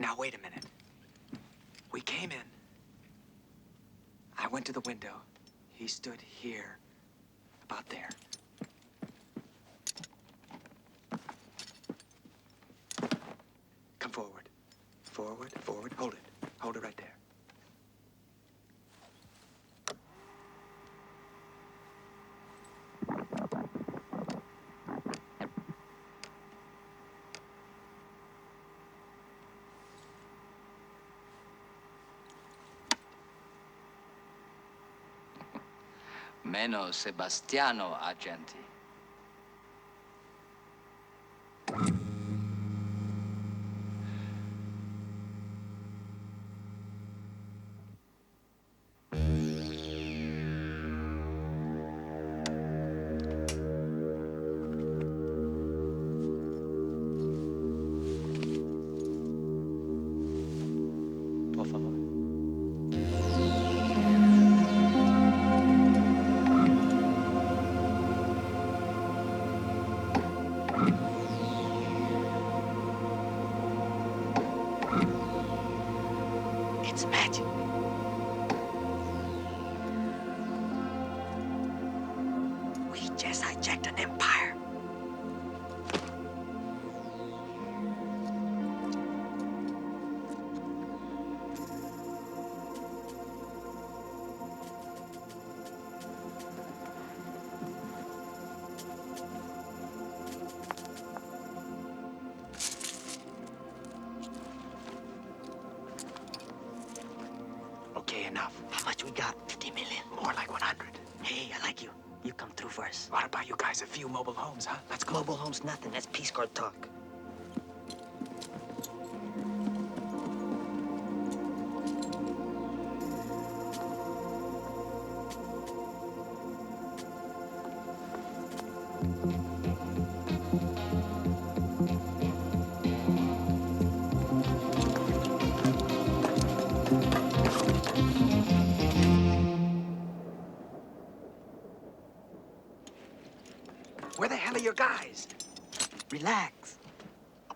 Now, wait a minute. We came in. I went to the window. He stood here. About there. Come forward. Forward, forward. Hold it. Hold it right there. Meno Sebastiano, agenti. Por favor. It's magic. We just hijacked an empire. Okay, enough. How much we got? 50 million. More like 100. Hey, I like you. You come through first. What about you guys? A few mobile homes, huh? Let's go. Mobile homes, nothing. That's Peace Corps talk. Where the hell are your guys? Relax.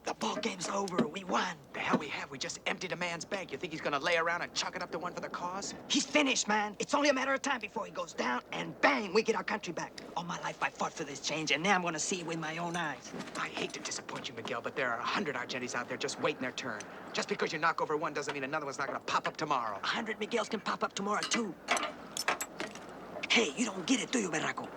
The ball game's over. We won. The hell we have? We just emptied a man's bank. You think he's gonna lay around and chalk it up to one for the cause? He's finished, man. It's only a matter of time before he goes down, and bang, we get our country back. All my life I fought for this change, and now I'm gonna see it with my own eyes. I hate to disappoint you, Miguel, but there are 100 Argentis out there just waiting their turn. Just because you knock over one doesn't mean another one's not gonna pop up tomorrow. 100 Miguels can pop up tomorrow, too. Hey, you don't get it, do you, Berraco?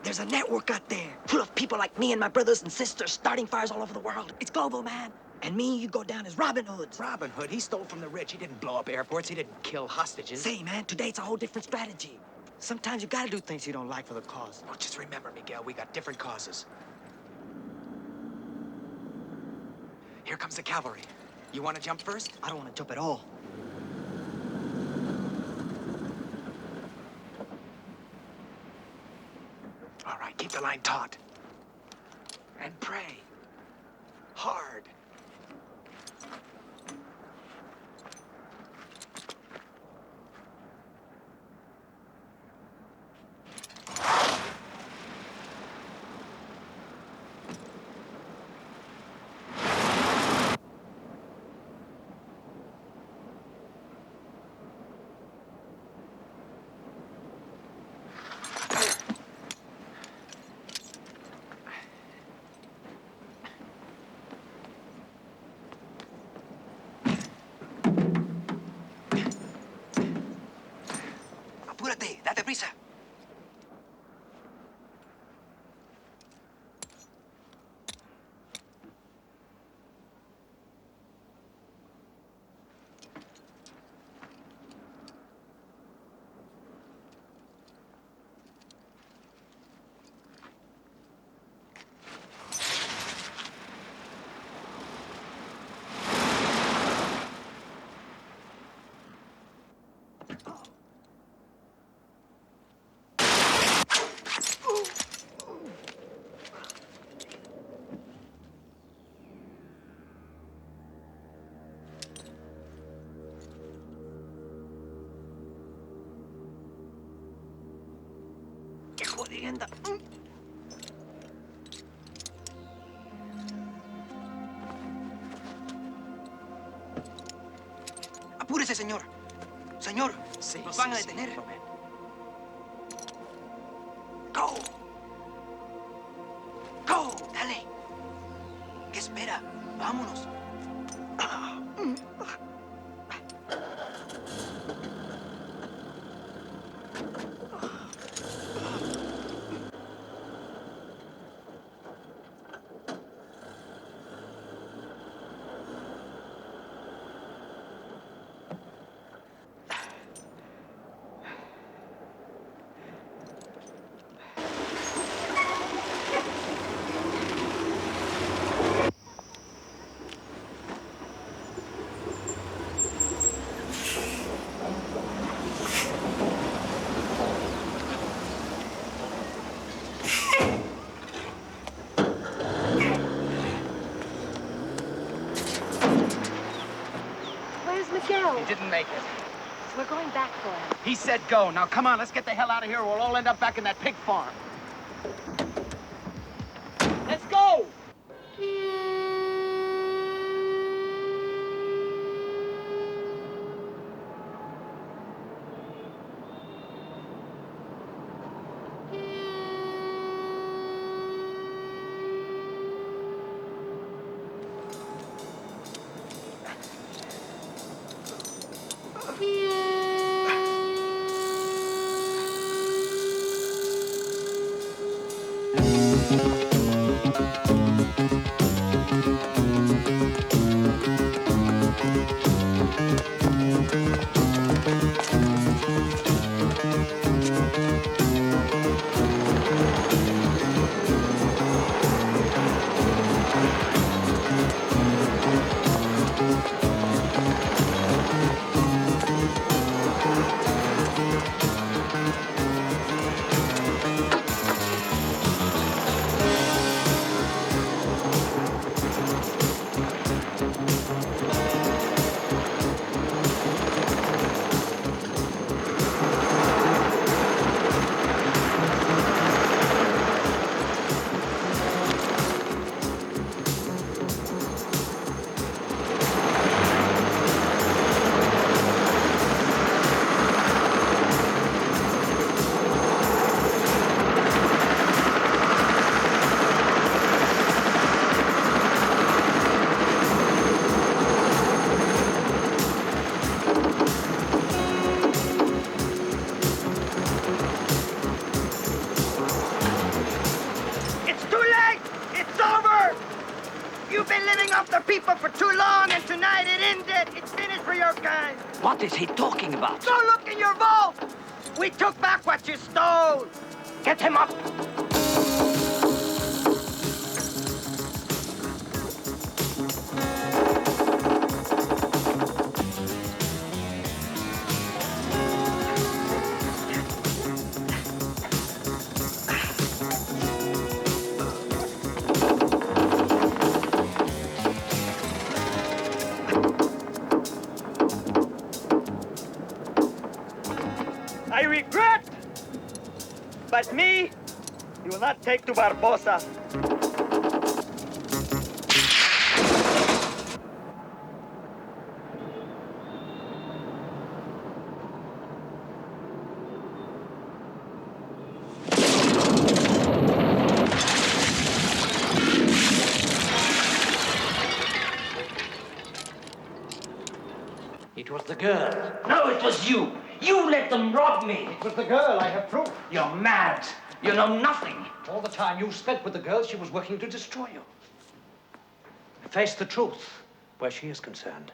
There's a network out there full of people like me and my brothers and sisters starting fires all over the world. It's global, man. And me and you go down as Robin Hoods. Robin Hood, he stole from the rich. He didn't blow up airports. He didn't kill hostages. Say, man, today it's a whole different strategy. Sometimes you gotta do things you don't like for the cause. Oh, just remember, Miguel, we got different causes. Here comes the cavalry. You want to jump first? I don't want to jump at all. All right, keep the line taut. And pray. Hard. jodienda. Apúrese, señor. Señor, nos van a detener. Go. Go, dale. ¿Qué espera? Vámonos. Miguel. He didn't make it. We're going back for him. He said go. Now, come on, let's get the hell out of here or we'll all end up back in that pig farm. Let's go! What is he talking about? Go look in your vault! We took back what you stole! Get him up! I regret, but me, you will not take to Barbosa. It was the girl. No, it was you. You let them rob me. It was the girl, I have proof. You're mad. You know nothing. All the time you spent with the girl, she was working to destroy you. Face the truth where she is concerned.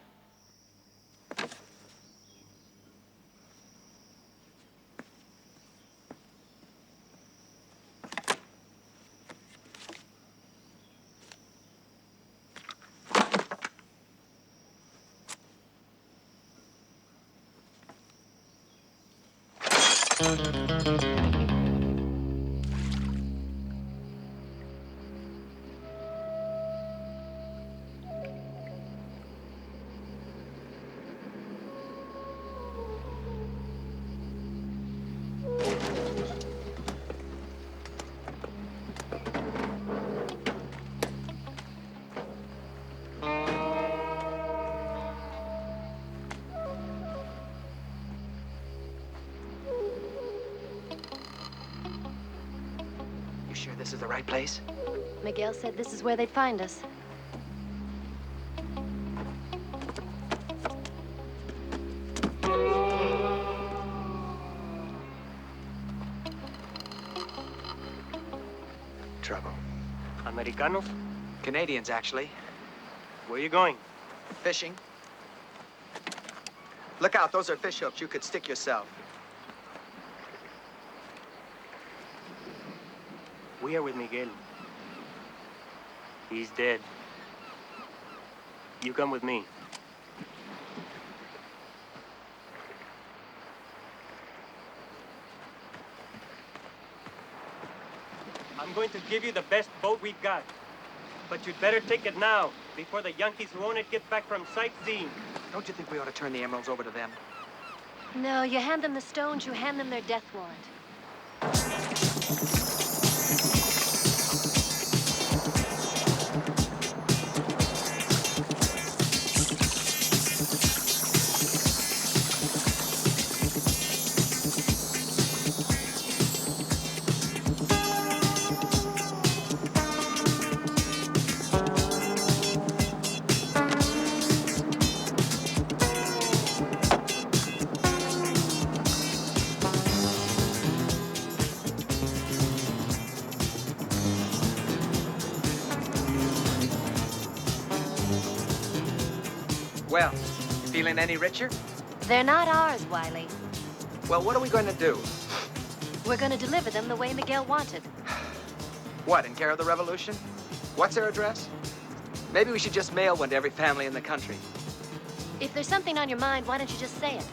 this is the right place? Miguel said this is where they'd find us. Trouble. Americanos? Canadians, actually. Where are you going? Fishing. Look out, those are fish hooks. You could stick yourself. We are with Miguel. He's dead. You come with me. I'm going to give you the best boat we've got. But you'd better take it now, before the Yankees who own it get back from sightseeing. Don't you think we ought to turn the emeralds over to them? No, you hand them the stones, you hand them their death warrant. Well, feeling any richer? They're not ours, Wiley. Well, what are we going to do? We're going to deliver them the way Miguel wanted. What, in care of the revolution? What's their address? Maybe we should just mail one to every family in the country. If there's something on your mind, why don't you just say it?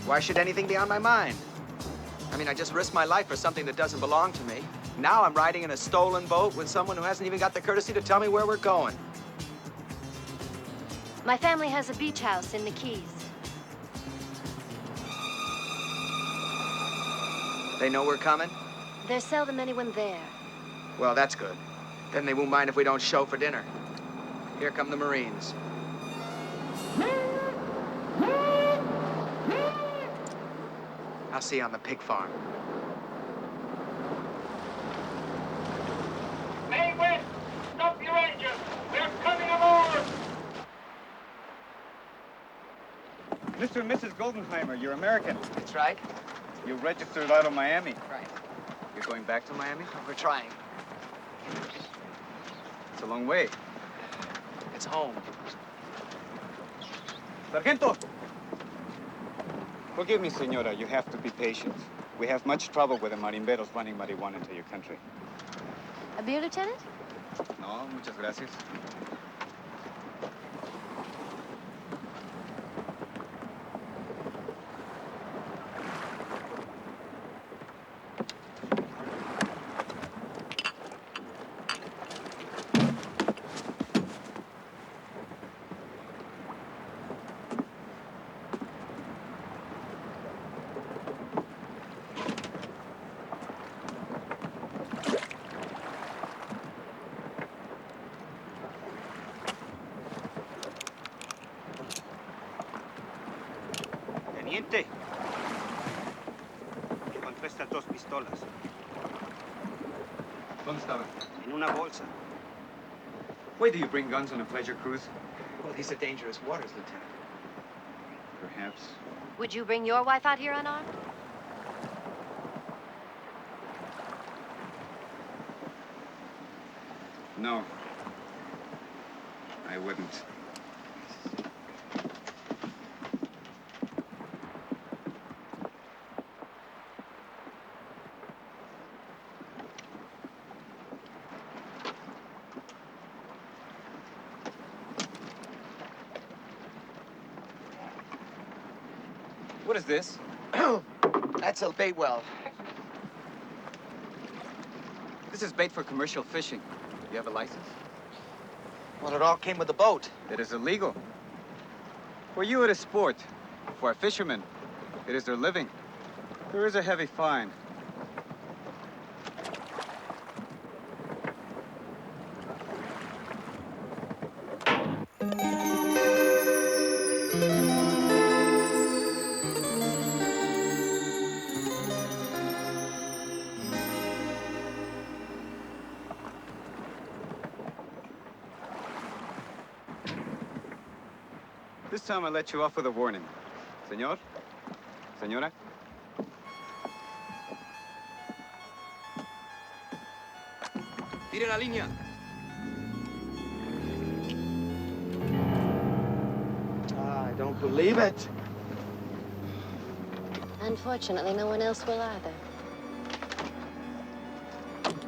Why should anything be on my mind? I mean, I just risked my life for something that doesn't belong to me. Now I'm riding in a stolen boat with someone who hasn't even got the courtesy to tell me where we're going. My family has a beach house in the Keys. They know we're coming? There's seldom anyone there. Well, that's good. Then they won't mind if we don't show for dinner. Here come the Marines. I'll see you on the pig farm. Hey, West! Stop your engine! They're coming aboard! Mr. and Mrs. Goldenheimer, you're American. That's right. You registered out of Miami. Right. You're going back to Miami? We're trying. It's a long way. It's home. Sargento! Forgive me, senora. You have to be patient. We have much trouble with the marimberos running marijuana into your country. A beer, Lieutenant? No, muchas gracias. Teniente, encontré estas dos pistolas. ¿Dónde estaban? En una bolsa. Why do you bring guns on a pleasure cruise? Well, these are dangerous waters, Lieutenant. Perhaps. Would you bring your wife out here unarmed? No. I wouldn't. What is this? That's a bait well. This is bait for commercial fishing. Do you have a license? Well, it all came with the boat. It is illegal. For you, it is sport. For a fisherman, it is their living. There is a heavy fine. This time I'll let you off with a warning. Señor? Señora? Tire la línea. I don't believe it. Unfortunately, no one else will either.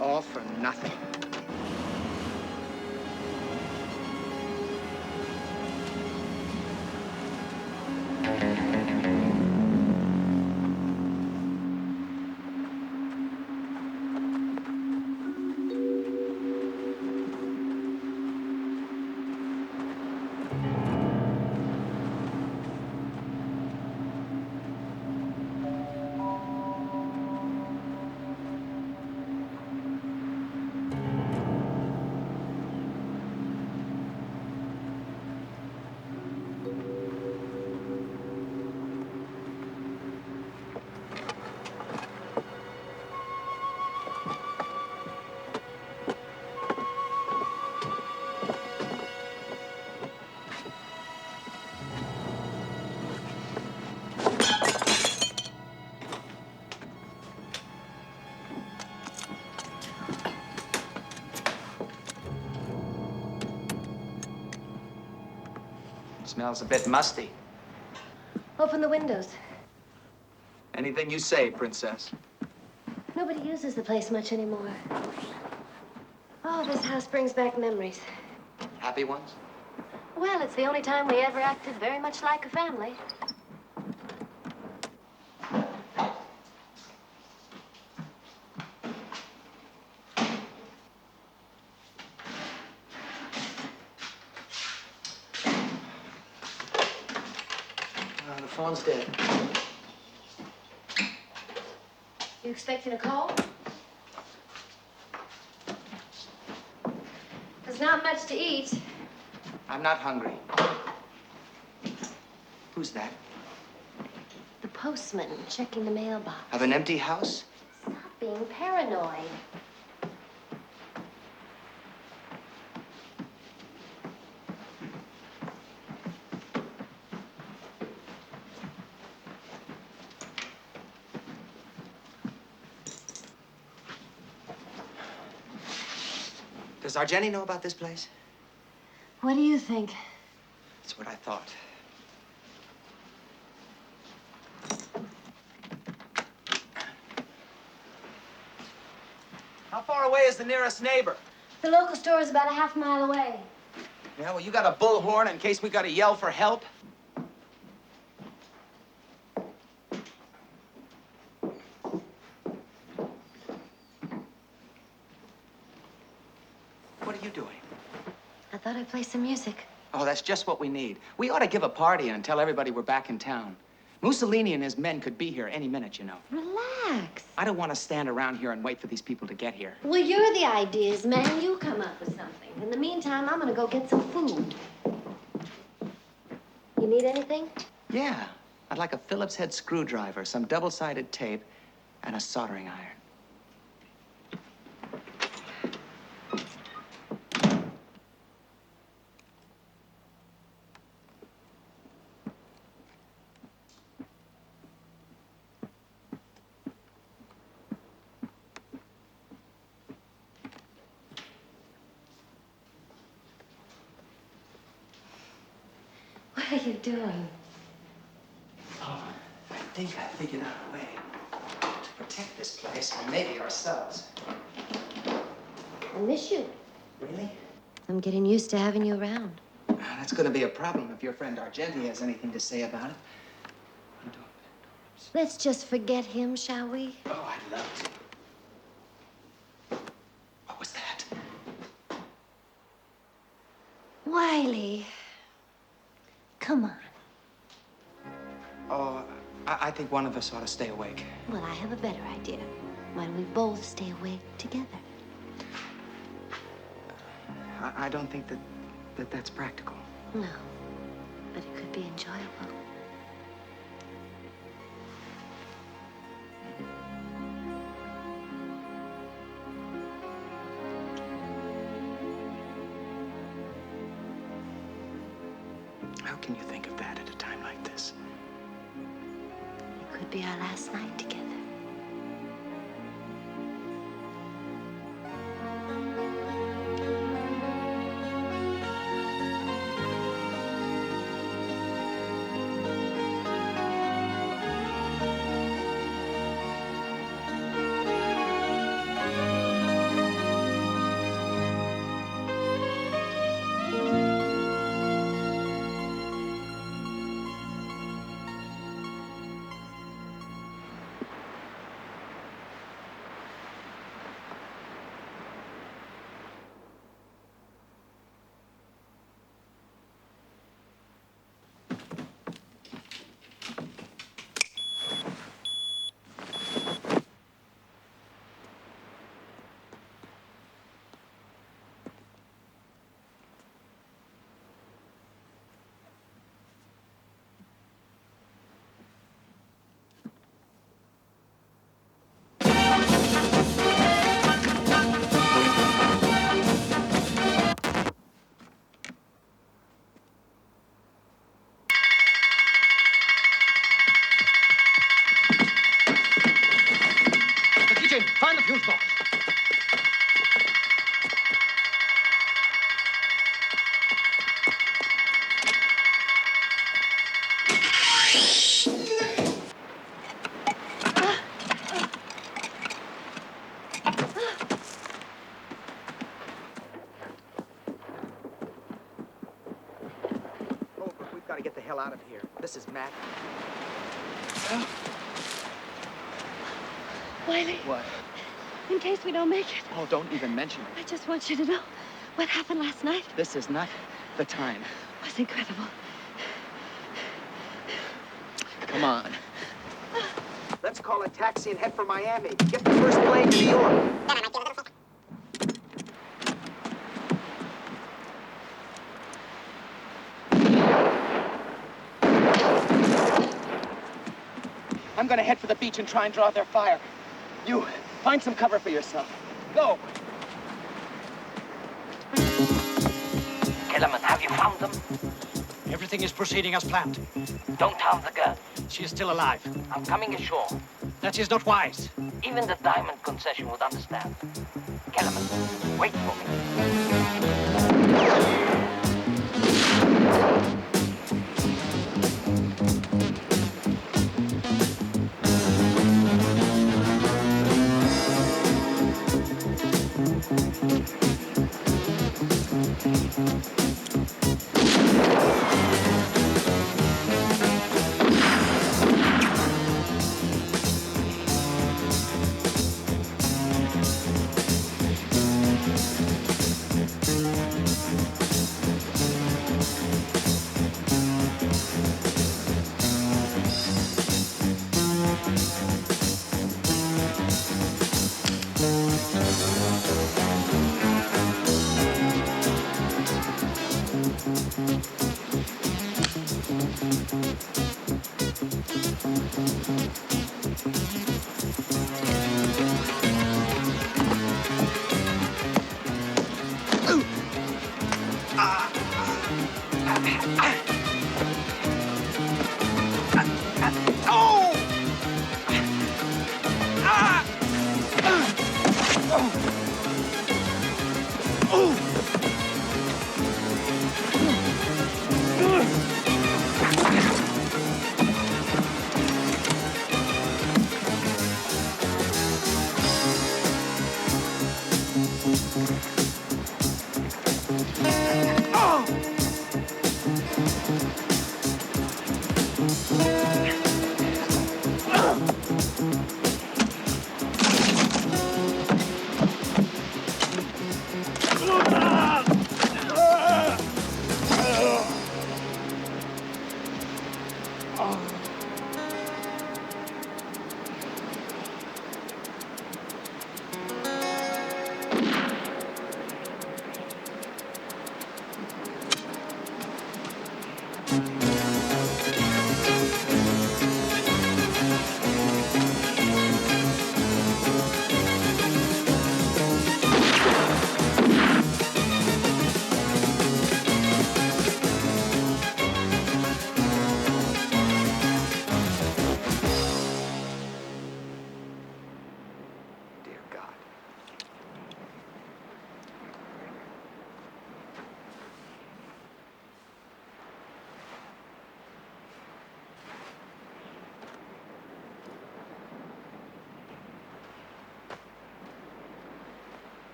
All for nothing. Smells a bit musty. Open the windows. Anything you say, princess. Nobody uses the place much anymore. Oh, this house brings back memories. Happy ones? Well, it's the only time we ever acted very much like a family. The phone's dead. You expecting a call? There's not much to eat. I'm not hungry. Who's that? The postman checking the mailbox. Of an empty house? Stop being paranoid. Does Argenti know about this place? What do you think? That's what I thought. How far away is the nearest neighbor? The local store is about a half-mile away. Yeah, well, you got a bullhorn in case we gotta yell for help? What are you doing? I thought I'd play some music. Oh, that's just what we need. We ought to give a party and tell everybody we're back in town. Mussolini and his men could be here any minute, you know. Relax. I don't want to stand around here and wait for these people to get here. Well, you're the ideas man. You come up with something. In the meantime, I'm gonna go get some food. You need anything? Yeah. I'd like a Phillips head screwdriver, some double-sided tape, and a soldering iron. What are you doing? Oh, I think I figured out a way to protect this place and maybe ourselves. I miss you. Really? I'm getting used to having you around. That's going to be a problem if your friend Argenti has anything to say about it. Let's just forget him, shall we? Oh, I'd love to. What was that? Wiley. Come on. Oh, I think one of us ought to stay awake. Well, I have a better idea. Why don't we both stay awake together? I don't think that's practical. No, but it could be enjoyable. How can you think of that at a time like this? It could be our last night together. Find the fuse box. Holbrook, we've got to get the hell out of here. This is Matt. Wiley. What? In case we don't make it, Oh, don't even mention it. I just want you to know what happened last night This is not the time. was incredible. Come on. Let's call a taxi and head for Miami. Get the first plane to New York. I'm gonna head for the beach and try and draw their fire. You, find some cover for yourself. Go! Kellerman, have you found them? Everything is proceeding as planned. Don't harm the girl. She is still alive. I'm coming ashore. That is not wise. Even the diamond concession would understand. Kellerman, wait for me.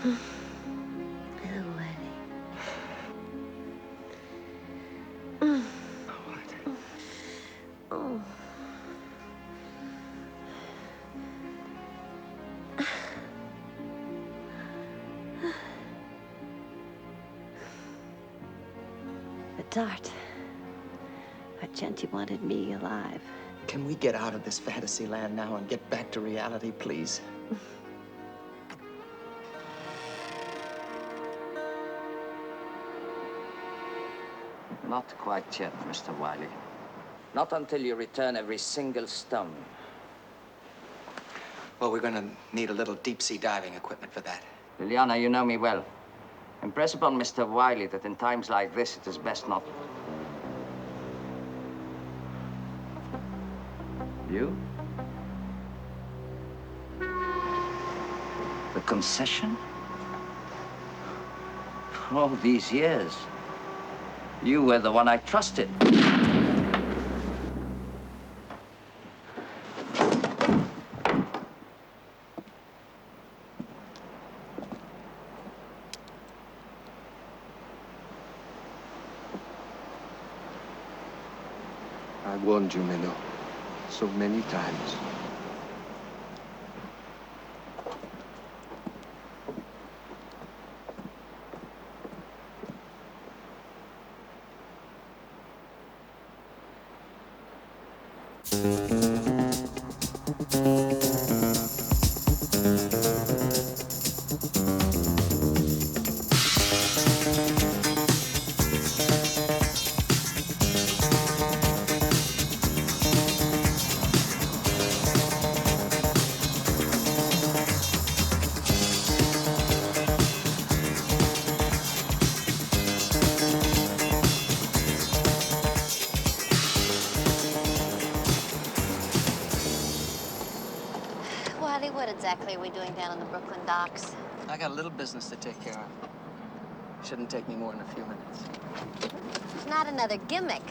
Oh. The dart. But Genty wanted me alive. Can we get out of this fantasy land now and get back to reality, please? Not quite yet, Mr. Wiley. Not until you return every single stone. Well, we're gonna need a little deep-sea diving equipment for that. Liliana, you know me well. Impress upon Mr. Wiley that in times like this, it is best not... You? The concession? All these years, you were the one I trusted. I warned you, Minnow, so many times. Wiley, what exactly are we doing down in the Brooklyn docks? I got a little business to take care of. Shouldn't take me more than a few minutes. It's not another gimmick.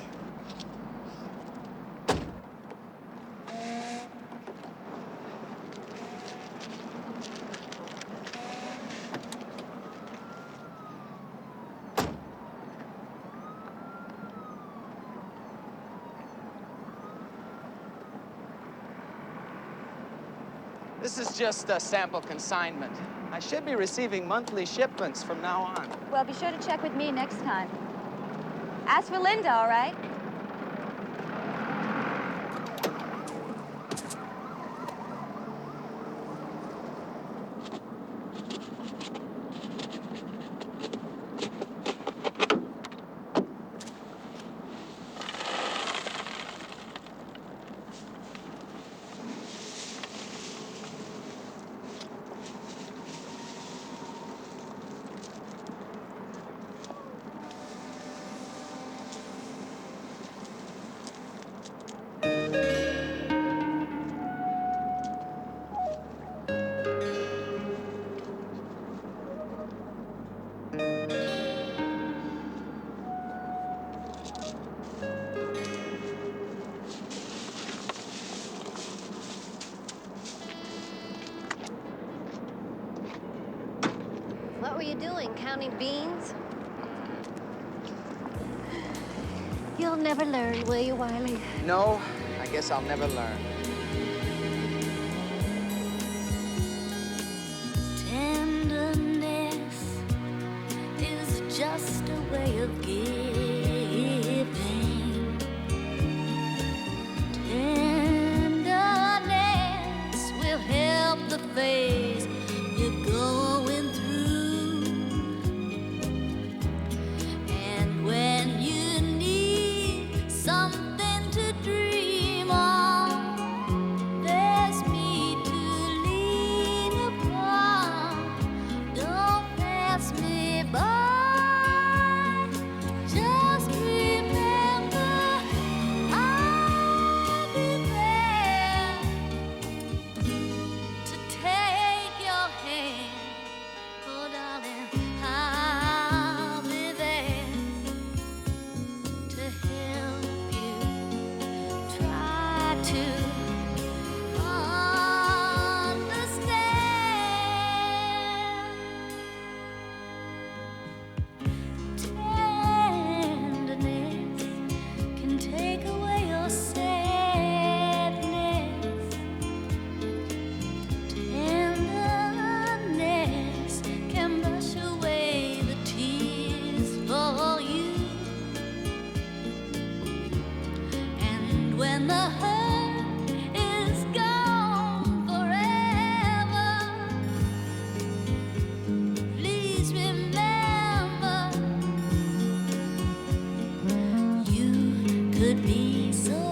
This is just a sample consignment. I should be receiving monthly shipments from now on. Well, be sure to check with me next time. Ask for Linda, all right? What were you doing, counting beans? You'll never learn, will you, Wiley? No, I guess I'll never learn. Tenderness is just a way of giving. Tenderness will help the phase you're going through. And when you need something to dream on, there's me to lean upon. Don't pass me by. could be so